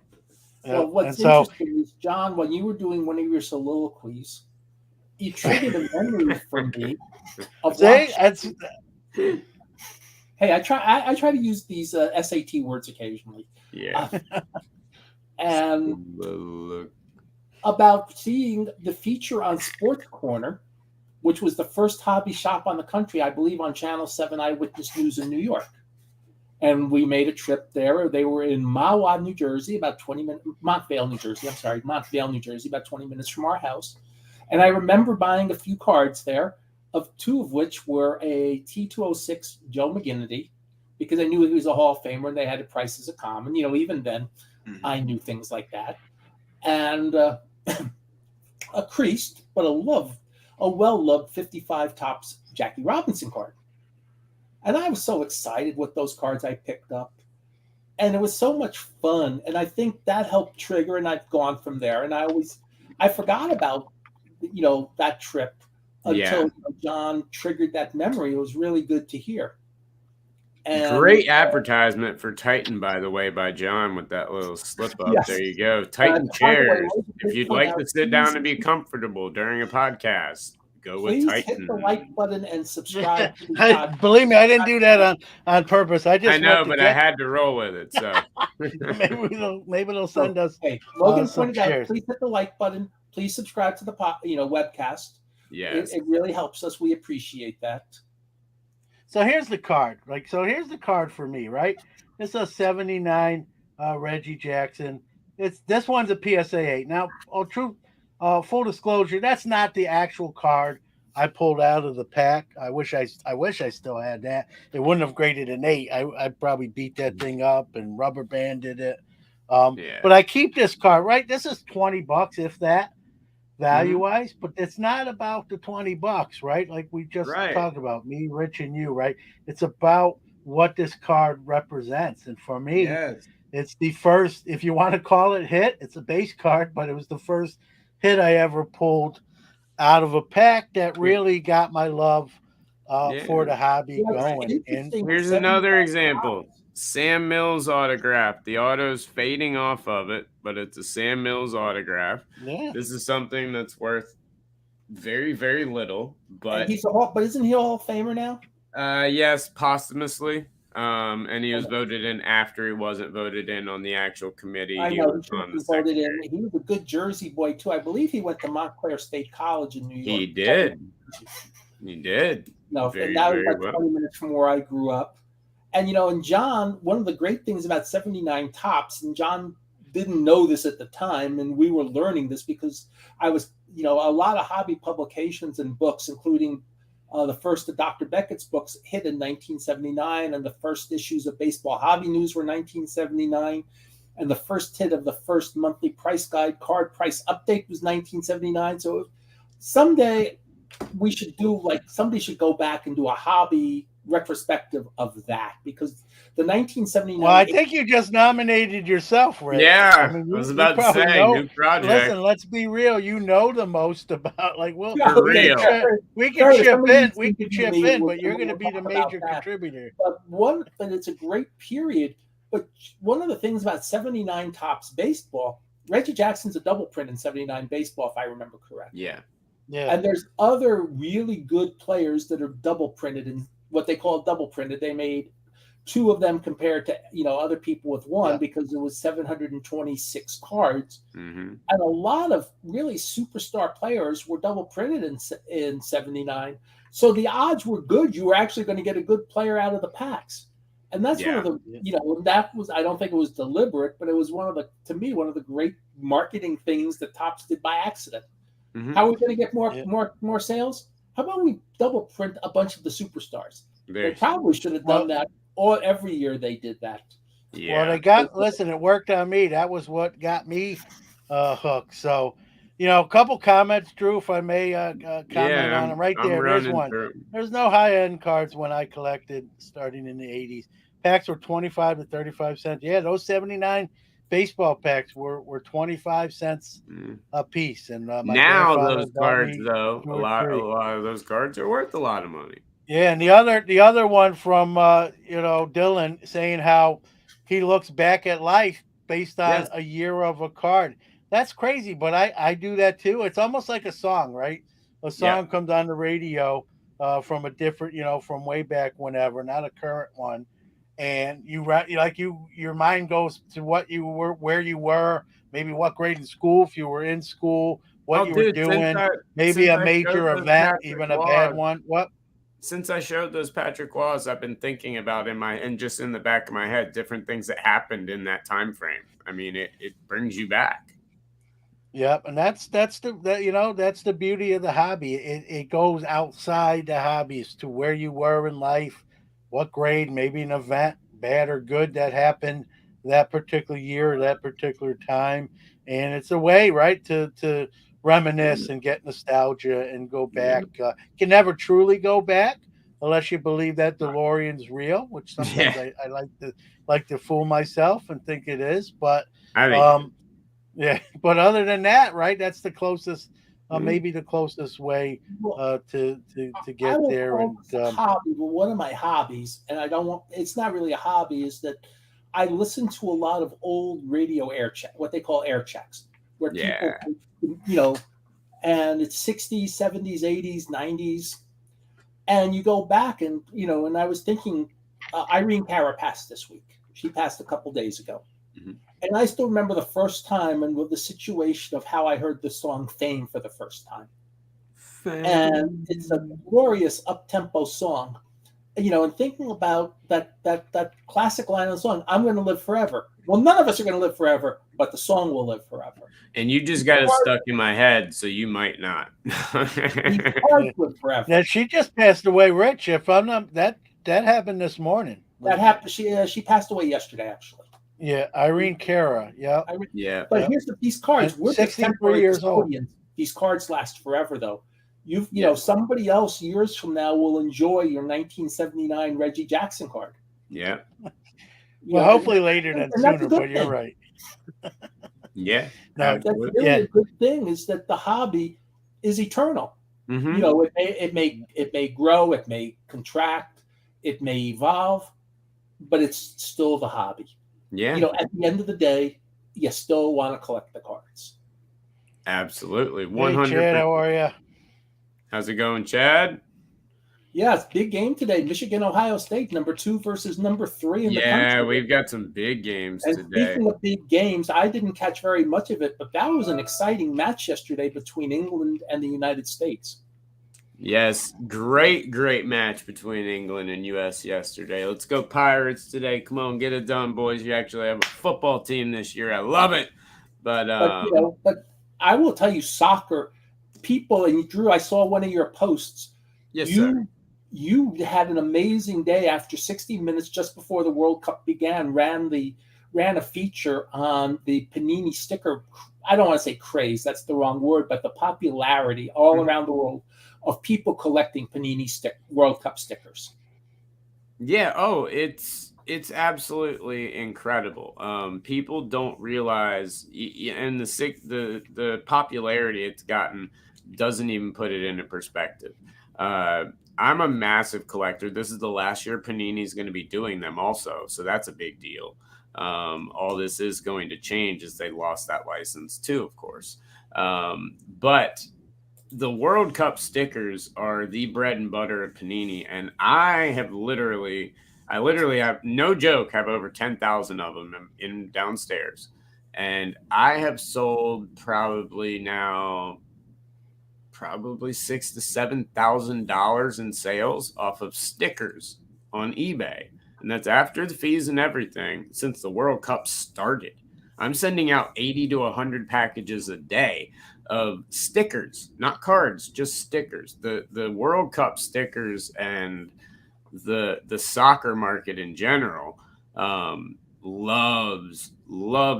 Well, what's interesting is, John, when you were doing one of your soliloquies, you triggered a memory for me of watching. Hey, I try to use these SAT words occasionally. Yeah. And about seeing the feature on Sports Corner, which was the first hobby shop on the country, I believe, on Channel 7 Eyewitness News in New York. And we made a trip there. They were in Mahwah, New Jersey, about 20 minutes, Montvale, New Jersey, about 20 minutes from our house. And I remember buying a few cards there, of two of which were a T206 Joe McGinnity, because I knew he was a Hall of Famer and they had a price as a common. Even then, I knew things like that. And a creased, but a well-loved 55 tops Jackie Robinson card. And I was so excited with those cards I picked up. And it was so much fun. And I think that helped trigger, and I've gone from there. And I forgot about, that trip until John triggered that memory. It was really good to hear. And, great advertisement for Titan, by the way, by John with that little slip up. Yes. There you go. Titan chairs. If you'd like to sit down and be comfortable during a podcast, go with Titan. Please hit the like button and subscribe. Believe me, I didn't do that on purpose. I know, but I had to roll with it. So maybe they'll send us. Hey, Logan pointed out. Please hit the like button. Please subscribe to the webcast. Yes, it really helps us. We appreciate that. So here's the card. Here's the card for me, right? It's a '79 Reggie Jackson. This one's a PSA 8. Now, full disclosure, that's not the actual card I pulled out of the pack. I wish I still had that. It wouldn't have graded an 8. I'd probably beat that thing up and rubber banded it. But I keep this card, right? This is $20, if that, value-wise, but it's not about the $20, right? Like we just talked about, me, Rich, and you, right? It's about what this card represents. And for me, it's the first, if you want to call it hit, it's a base card, but it was the first hit I ever pulled out of a pack that really got my love for the hobby going. And here's another example. Sam Mills autograph. The auto's fading off of it, but it's a Sam Mills autograph. Yeah. This is something that's worth very, very little. But isn't he a Hall of Famer now? Yes, posthumously. And he was voted in after he wasn't voted in on the actual committee. I know he was voted in. He was a good Jersey boy too. I believe he went to Montclair State College in New York. He did. No, and that was about 20 minutes from where I grew up. And, and John, one of the great things about 79 tops, and John didn't know this at the time, and we were learning this because I was, a lot of hobby publications and books, including the first of Dr. Beckett's books, hit in 1979, and the first issues of Baseball Hobby News were 1979, and the first hit of the first monthly price guide card price update was 1979. So someday we should somebody should go back and do a hobby retrospective of that, because the 1979. Well, I think you just nominated yourself, Rick. Yeah, I was about to say new project. Listen, let's be real. You know the most about we can chip in, but you're going to be the major contributor. But it's a great period. But one of the things about 79 tops baseball, Reggie Jackson's a double print in 79 baseball, if I remember correctly. Yeah. And there's other really good players that are double printed in what they call double printed. They made two of them compared to other people with one because it was 726 cards, and a lot of really superstar players were double printed in 79. So the odds were good. You were actually going to get a good player out of the packs. And that's one Yeah. of the, that was, I don't think it was deliberate, but it was to me, one of the great marketing things that Topps did by accident. Mm-hmm. How are we going to get more sales? How about we double print a bunch of the superstars? They probably should have done that every year they did that. Yeah. Well, listen, it worked on me. That was what got me hooked. So, a couple comments, Drew, if I may comment on them. Right I'm there, there's running one. through. There's no high-end cards when I collected starting in the 80s. Packs were 25 to 35 cents. Yeah, those 79 baseball packs were 25 cents a piece. And my Now grandfather those bought cards, me though, two a or lot three. of those cards are worth a lot of money. Yeah, and the other one from Dylan saying how he looks back at life based on Yes. a year of a card. That's crazy, but I do that too. It's almost like a song, right? A Yeah. song comes on the radio from a different, from way back whenever, not a current one, and your mind goes to what you were, where you were, maybe what grade in school, if you were in school, what Oh, you were dude, doing, maybe since a I showed major those event, Patrick even a bad Laws, one. What? since I showed those Patrick Laws, I've been thinking about and just in the back of my head, different things that happened in that time frame. I mean, it brings you back. Yep, and that's the beauty of the hobby. It goes outside the hobbies to where you were in life, what grade, maybe an event, bad or good, that happened that particular year or that particular time, and it's a way, right, to reminisce and get nostalgia and go Yeah. back. Can never truly go back unless you believe that DeLorean's real, which sometimes Yeah. I like to fool myself and think it is, but. I think Um, yeah, but other than that, right? That's the closest, mm, maybe the closest way Well, to I get won't there. call And this a hobby, but one of my hobbies, and I don't want, it's not really a hobby, is that I listen to a lot of old radio air check, what they call air checks, where people, yeah. and it's 60s, 70s, 80s, 90s. And you go back and I was thinking, Irene Cara passed this week. She passed a couple days ago. Mhm. And I still remember the first time and with the situation of how I heard the song Fame for the first time. And it's a glorious up-tempo song. And thinking about that classic line of the song, I'm going to live forever. Well, none of us are going to live forever, but the song will live forever. And you just got it stuck in my head, so you might not. These cards live forever. Now she just passed away, Rich. If I'm not that happened this morning. That happened. She passed away yesterday, actually. Yeah, Irene Cara. Yeah, Yeah. But yep. here's these cards. And We're just 63 temporary years old. custodians. These cards last forever, though. Somebody else years from now will enjoy your 1979 Reggie Jackson card. Yeah. Well, hopefully later than sooner, but you're right. Yeah. No, that's really a good thing is that the hobby is eternal. Mm-hmm. It may grow, it may contract, it may evolve, but it's still the hobby. Yeah. At the end of the day, you still want to collect the cards. Absolutely. 100%. Hey, Chad, how are you? How's it going, Chad? Yeah, it's a big game today. Michigan, Ohio State, number 2 versus number 3 in the country. Yeah, we've got some big games today. Speaking of big games, I didn't catch very much of it, but that was an exciting match yesterday between England and the United States. Yes, great match between England and U.S. yesterday. Let's go Pirates today. Come on, get it done, boys. You actually have a football team this year. I love it. But I will tell you, soccer people, and Drew, I saw one of your posts. Yes, sir. You had an amazing day after 60 minutes just before the World Cup began, ran a feature on the Panini sticker. I don't want to say craze, that's the wrong word, but the popularity all around the world of people collecting Panini World Cup stickers. Yeah, it's absolutely incredible. People don't realize, and the popularity it's gotten doesn't even put it into perspective. I'm a massive collector. This is the last year Panini's going to be doing them also, so that's a big deal. All this is going to change as they lost that license too, of course. But the World Cup stickers are the bread and butter of Panini, and I literally have, no joke, have over 10,000 of them in downstairs, and I have sold probably $6,000 to $7,000 in sales off of stickers on eBay. and that's after the fees and everything, since the World Cup started. I'm sending out 80 to 100 packages a day of stickers, not cards, just stickers. The World Cup stickers and the soccer market in general loves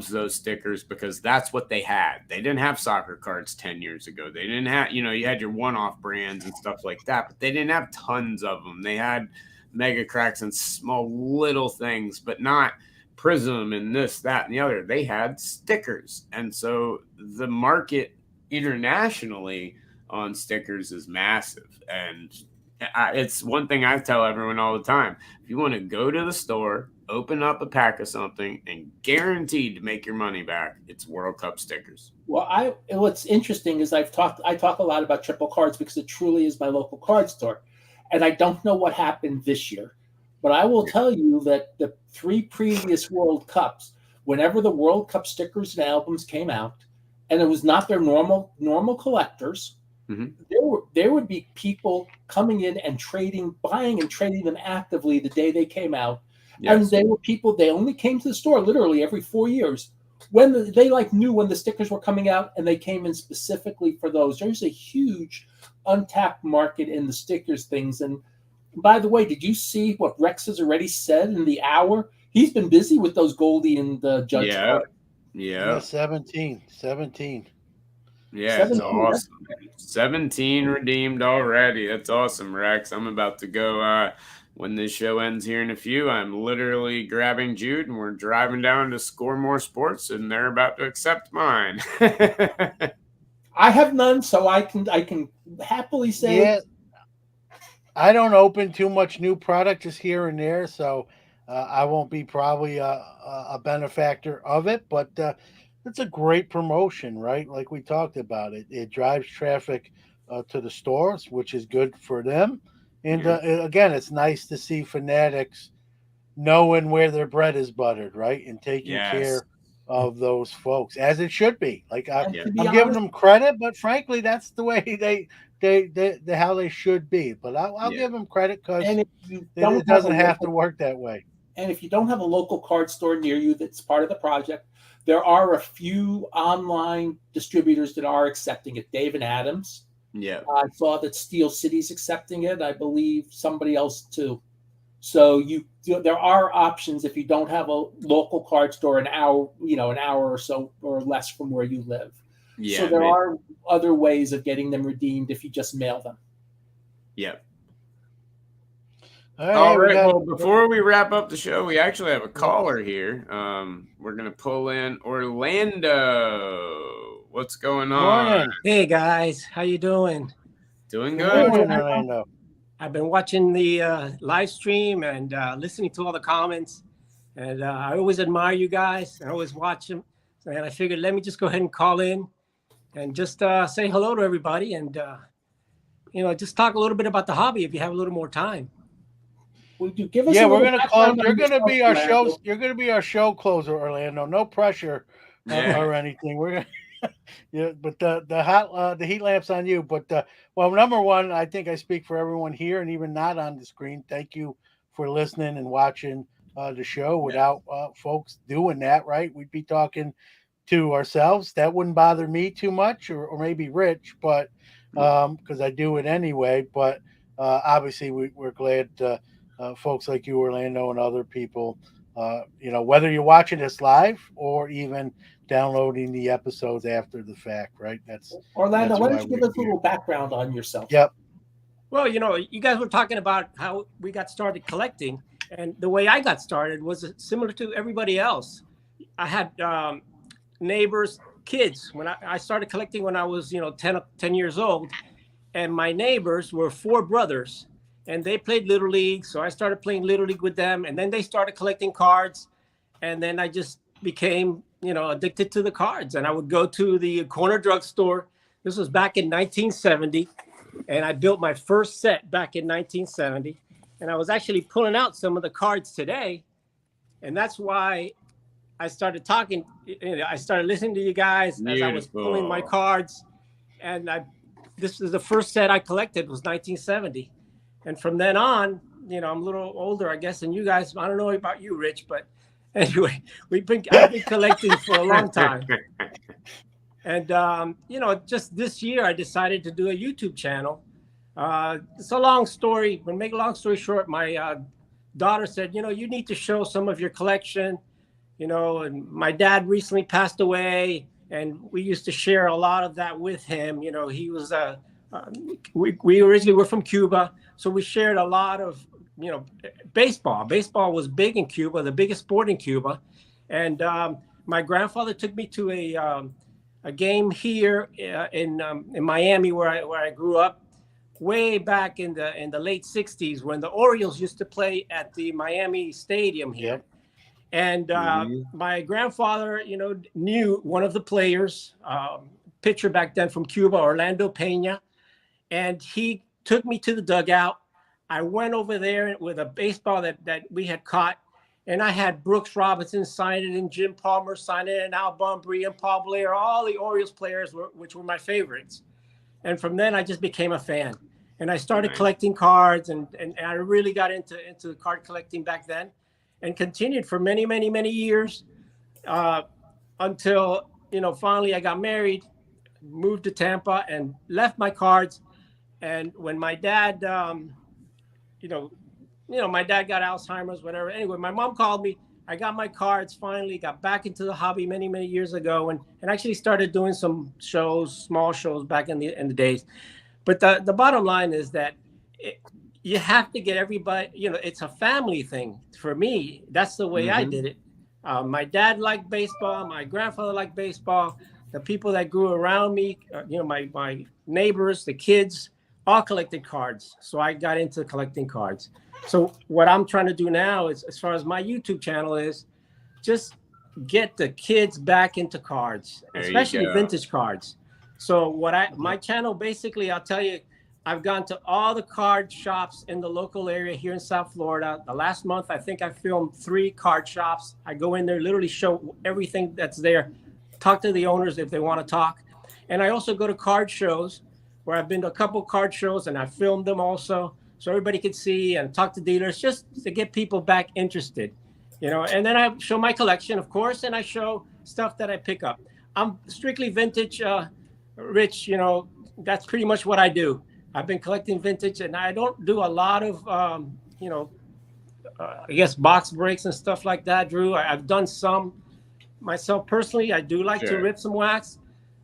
those stickers because that's what they had. They didn't have soccer cards 10 years ago. They didn't have, you had your one-off brands and stuff like that, but they didn't have tons of them. They had mega cracks and small little things, but not Prism and this, that, and the other. They had stickers. And so the market internationally on stickers is massive. And it's one thing I tell everyone all the time. If you want to go to the store, open up a pack of something, and guaranteed to make your money back, it's World Cup stickers. Well, what's interesting is I talk a lot about Triple Cards because it truly is my local card store. And I don't know what happened this year, but I will tell you that the 3 previous World Cups, whenever the World Cup stickers and albums came out, and it was not their normal collectors, there would be people coming in and buying and trading them actively the day they came out. Yes. And they were people, they only came to the store literally every 4 years when they knew when the stickers were coming out, and they came in specifically for those. There's a huge untapped market in the stickers things. And by the way, did you see what Rex has already said in the hour? He's been busy with those Goldie and the Judge cards. Yeah, 17. Yeah, it's awesome. 17 redeemed already. That's awesome, Rex. I'm about to go, when this show ends here in a few, I'm literally grabbing Jude and we're driving down to Score More Sports, and they're about to accept mine. I have none, so I can happily say. Yeah, I don't open too much new product just here and there, so I won't be probably a benefactor of it, but it's a great promotion, right? Like we talked about it. It drives traffic to the stores, which is good for them. And again, it's nice to see fanatics knowing where their bread is buttered, right? And taking care of those folks, as it should be. Like I'm giving them credit, but frankly, that's the way they how they should be. But I'll give them credit because it doesn't have to work that way. And if you don't have a local card store near you that's part of the project, there are a few online distributors that are accepting it. Dave and Adams. Yeah. I saw that Steel City's accepting it. I believe somebody else too. So there are options if you don't have a local card store an hour or so or less from where you live. Yeah, so there are other ways of getting them redeemed if you just mail them. Yeah. All right. Well, before we wrap up the show, we actually have a caller here. We're going to pull in Orlando. What's going on? Hey, guys. How you doing? Doing good. Orlando. I've been watching the live stream and listening to all the comments. And I always admire you guys. I always watch them. And I figured, let me just go ahead and call in and just say hello to everybody. And, just talk a little bit about the hobby if you have a little more time. We're gonna call. You're gonna be our show. You're gonna be our show closer, Orlando. No pressure or anything. We're gonna, but the heat lamp's on you. But number one, I think I speak for everyone here and even not on the screen. Thank you for listening and watching the show. Without folks doing that, right, we'd be talking to ourselves. That wouldn't bother me too much, or maybe Rich, but because I do it anyway. But obviously, we're glad. Folks like you, Orlando, and other people, whether you're watching this live or even downloading the episodes after the fact, right? That's Orlando. Why don't you give us a little background on yourself? Yep. Well, you guys were talking about how we got started collecting, and the way I got started was similar to everybody else. I had neighbors, kids. When I started collecting when I was 10 years old, and my neighbors were 4 brothers. And they played Little League, so I started playing Little League with them. And then they started collecting cards. And then I just became, addicted to the cards. And I would go to the corner drugstore. This was back in 1970. And I built my first set back in 1970. And I was actually pulling out some of the cards today. And that's why I started talking. I started listening to you guys as I was pulling my cards. And this is the first set I collected was 1970. And from then on, I'm a little older, I guess, than you guys. I don't know about you, Rich, but anyway, I've been collecting for a long time. And, just this year, I decided to do a YouTube channel. It's a long story, but make a long story short, my daughter said, you need to show some of your collection, and my dad recently passed away, and we used to share a lot of that with him. He was, we originally were from Cuba, so we shared a lot of, baseball. Baseball was big in Cuba, the biggest sport in Cuba. And my grandfather took me to a game here in Miami where I grew up, way back in the late 60s when the Orioles used to play at the Miami Stadium here. Yep. And my grandfather, knew one of the players, pitcher back then from Cuba, Orlando Pena, and he took me to the dugout. I went over there with a baseball that we had caught, and I had Brooks Robinson sign it, and Jim Palmer sign it, and Al Bunbury and Paul Blair, all the Orioles players, which were my favorites. And from then, I just became a fan. And I started collecting cards, and I really got into card collecting back then, and continued for many, many, many years until, finally I got married, moved to Tampa, and left my cards. And when my dad, my dad got Alzheimer's, whatever. Anyway, my mom called me. I got my cards, finally got back into the hobby many, many years ago, and actually started doing some shows, small shows back in the days. But the bottom line is that you have to get everybody, it's a family thing. For me, that's the way I did it. My dad liked baseball. My grandfather liked baseball. The people that grew around me, my neighbors, the kids, all collected cards. So I got into collecting cards. So what I'm trying to do now is, as far as my YouTube channel is, just get the kids back into cards, especially vintage cards. So my channel, basically, I'll tell you, I've gone to all the card shops in the local area here in South Florida. The last month, I think I filmed 3 card shops. I go in there, literally show everything that's there, talk to the owners if they want to talk. And I also go to card shows where I've been to a couple card shows, and I filmed them also, so everybody could see, and talk to dealers just to get people back interested, and then I show my collection, of course, and I show stuff that I pick up. I'm strictly vintage, Rich, that's pretty much what I do. I've been collecting vintage, and I don't do a lot of, I guess, box breaks and stuff like that, Drew. I've done some myself personally. I do like to rip some wax,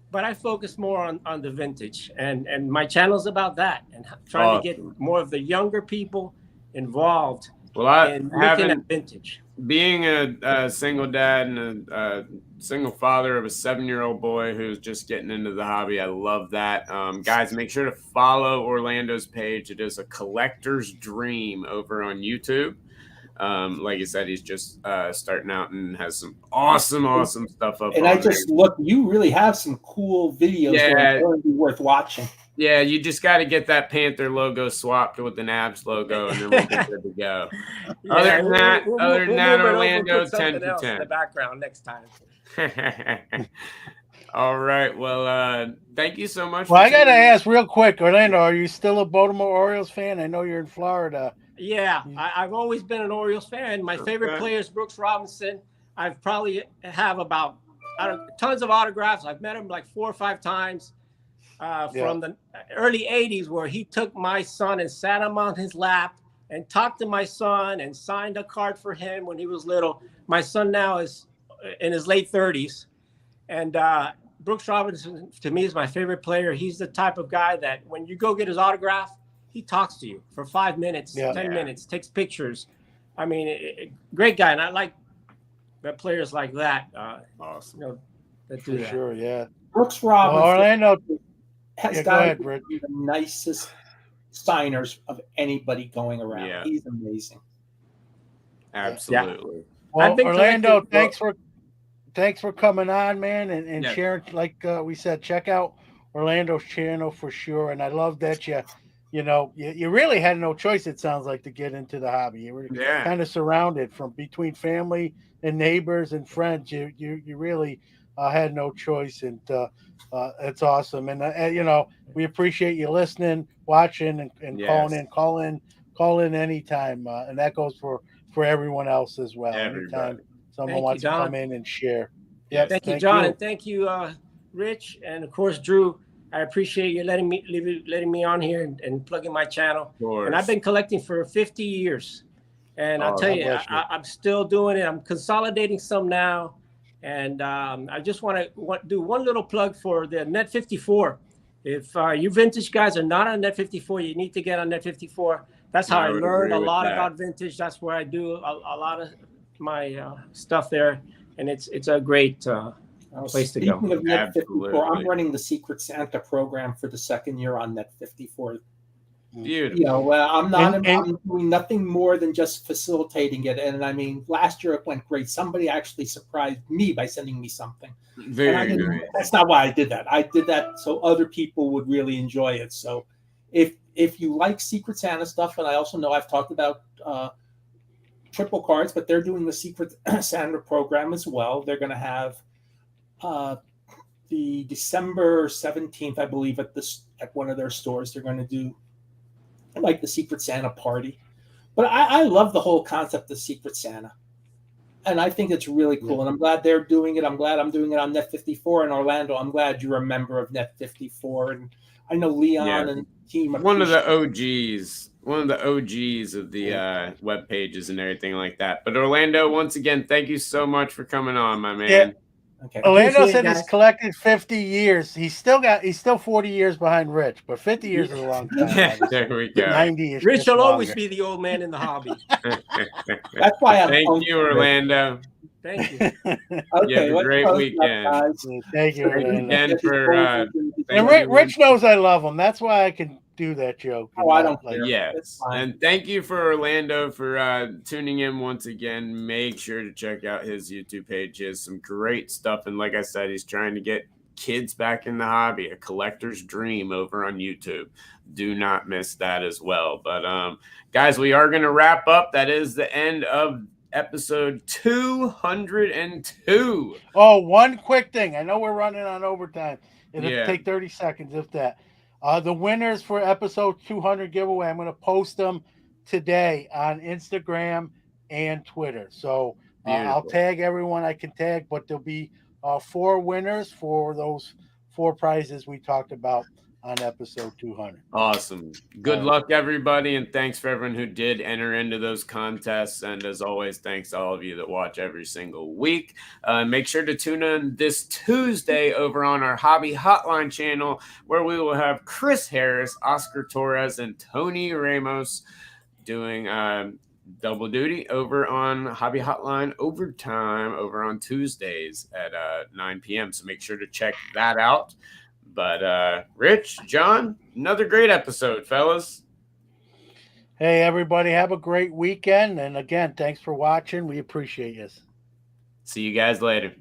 but I focus more on the vintage, and my channel's about that, and trying to get more of the younger people involved in looking at vintage. Being a single dad and a single father of a 7-year-old boy who's just getting into the hobby, I love that. Guys, make sure to follow Orlando's page. It is a collector's dream over on YouTube. Like you said, he's just starting out and has some awesome stuff up. And I just look, you really have some cool videos that are going to be worth watching. Yeah, you just got to get that Panther logo swapped with an Abs logo, and then we'll be good to go. Other than that, Orlando, 10 for 10. In the background next time. All right. Well, thank you so much. Well, I got to ask real quick, Orlando, are you still a Baltimore Orioles fan? I know you're in Florida. Yeah, I've always been an Orioles fan. My favorite player is Brooks Robinson. I've probably have about tons of autographs. I've met him like 4 or 5 times. From the early 80s, where he took my son and sat him on his lap and talked to my son and signed a card for him when he was little. My son now is in his late 30s. And Brooks Robinson, to me, is my favorite player. He's the type of guy that when you go get his autograph, he talks to you for 5 minutes, 10 minutes, takes pictures. I mean, great guy. And I like players like that. Awesome. That do that. Sure, yeah. Brooks Robinson. Orlando has got to be the nicest signers of anybody going around. Yeah. He's amazing. Absolutely. Yeah. Well, Orlando, thanks for coming on, man, and sharing. Like we said, check out Orlando's channel for sure. And I love that you really had no choice, it sounds like, to get into the hobby. You were kind of surrounded between family and neighbors and friends. You really had no choice, and it's awesome. And we appreciate you listening, watching, and calling in call in anytime, and that goes for everyone else as well. Everybody. Anytime someone Thank you, wants to come Don. in and share. Yes. Thank you, John, and thank you, Rich, and of course, Drew. I appreciate you letting me on here and plugging my channel. And I've been collecting for 50 years, and I'll tell you, I'm still doing it. I'm consolidating some now, and I just want to do one little plug for the Net 54. If you vintage guys are not on Net 54, you need to get on Net 54. That's how I learned a lot about vintage. That's where I do a lot of my stuff there, and it's a great place to go. Speaking of Net 54, I'm running the Secret Santa program for the second year on Net 54. Beautiful. You know, I'm doing nothing more than just facilitating it. And I mean, last year it went great. Somebody actually surprised me by sending me something. Very nice. That's not why I did that. I did that so other people would really enjoy it. So if you like Secret Santa stuff, and I also know I've talked about triple cards, but they're doing the Secret Santa program as well. They're going to have the December 17th, I believe, at one of their stores. They're going to do like the Secret Santa party. But I love the whole concept of Secret Santa. And I think it's really cool. And I'm glad they're doing it. I'm glad I'm doing it on Net 54 in Orlando. I'm glad you're a member of Net 54. And I know Leon and team. One of the OGs of the web pages and everything like that. But Orlando, once again, thank you so much for coming on, my man. Yeah. Okay. Orlando said he's collected 50 years. He's still 40 years behind Rich, but 50 years is a long time. Yeah, there we go. 90 is Rich will always be the old man in the hobby. That's why Thank you, Orlando. Thank you. Okay, have a great weekend. Thank you, Again for and Rich knows I love him. That's why I can do that joke. Oh, I don't care. Yes. And thank you for Orlando for tuning in once again. Make sure to check out his YouTube page. He has some great stuff. And like I said, he's trying to get kids back in the hobby, a collector's dream over on YouTube. Do not miss that as well. But guys, we are going to wrap up. That is the end of episode 202. Oh, one quick thing. I know we're running on overtime. It'll take 30 seconds, if that. The winners for episode 200 giveaway, I'm going to post them today on Instagram and Twitter. So I'll tag everyone I can tag, but there'll be 4 winners for those 4 prizes we talked about on episode 200. Awesome. Good luck, everybody, and thanks for everyone who did enter into those contests. And as always, thanks to all of you that watch every single week. Make sure to tune in this Tuesday over on our Hobby Hotline channel, where we will have Chris Harris, Oscar Torres, and Tony Ramos doing double duty over on Hobby Hotline Overtime over on Tuesdays at 9 p.m. So make sure to check that out. But Rich, John, another great episode, fellas. Hey, everybody, have a great weekend. And again, thanks for watching. We appreciate you. See you guys later.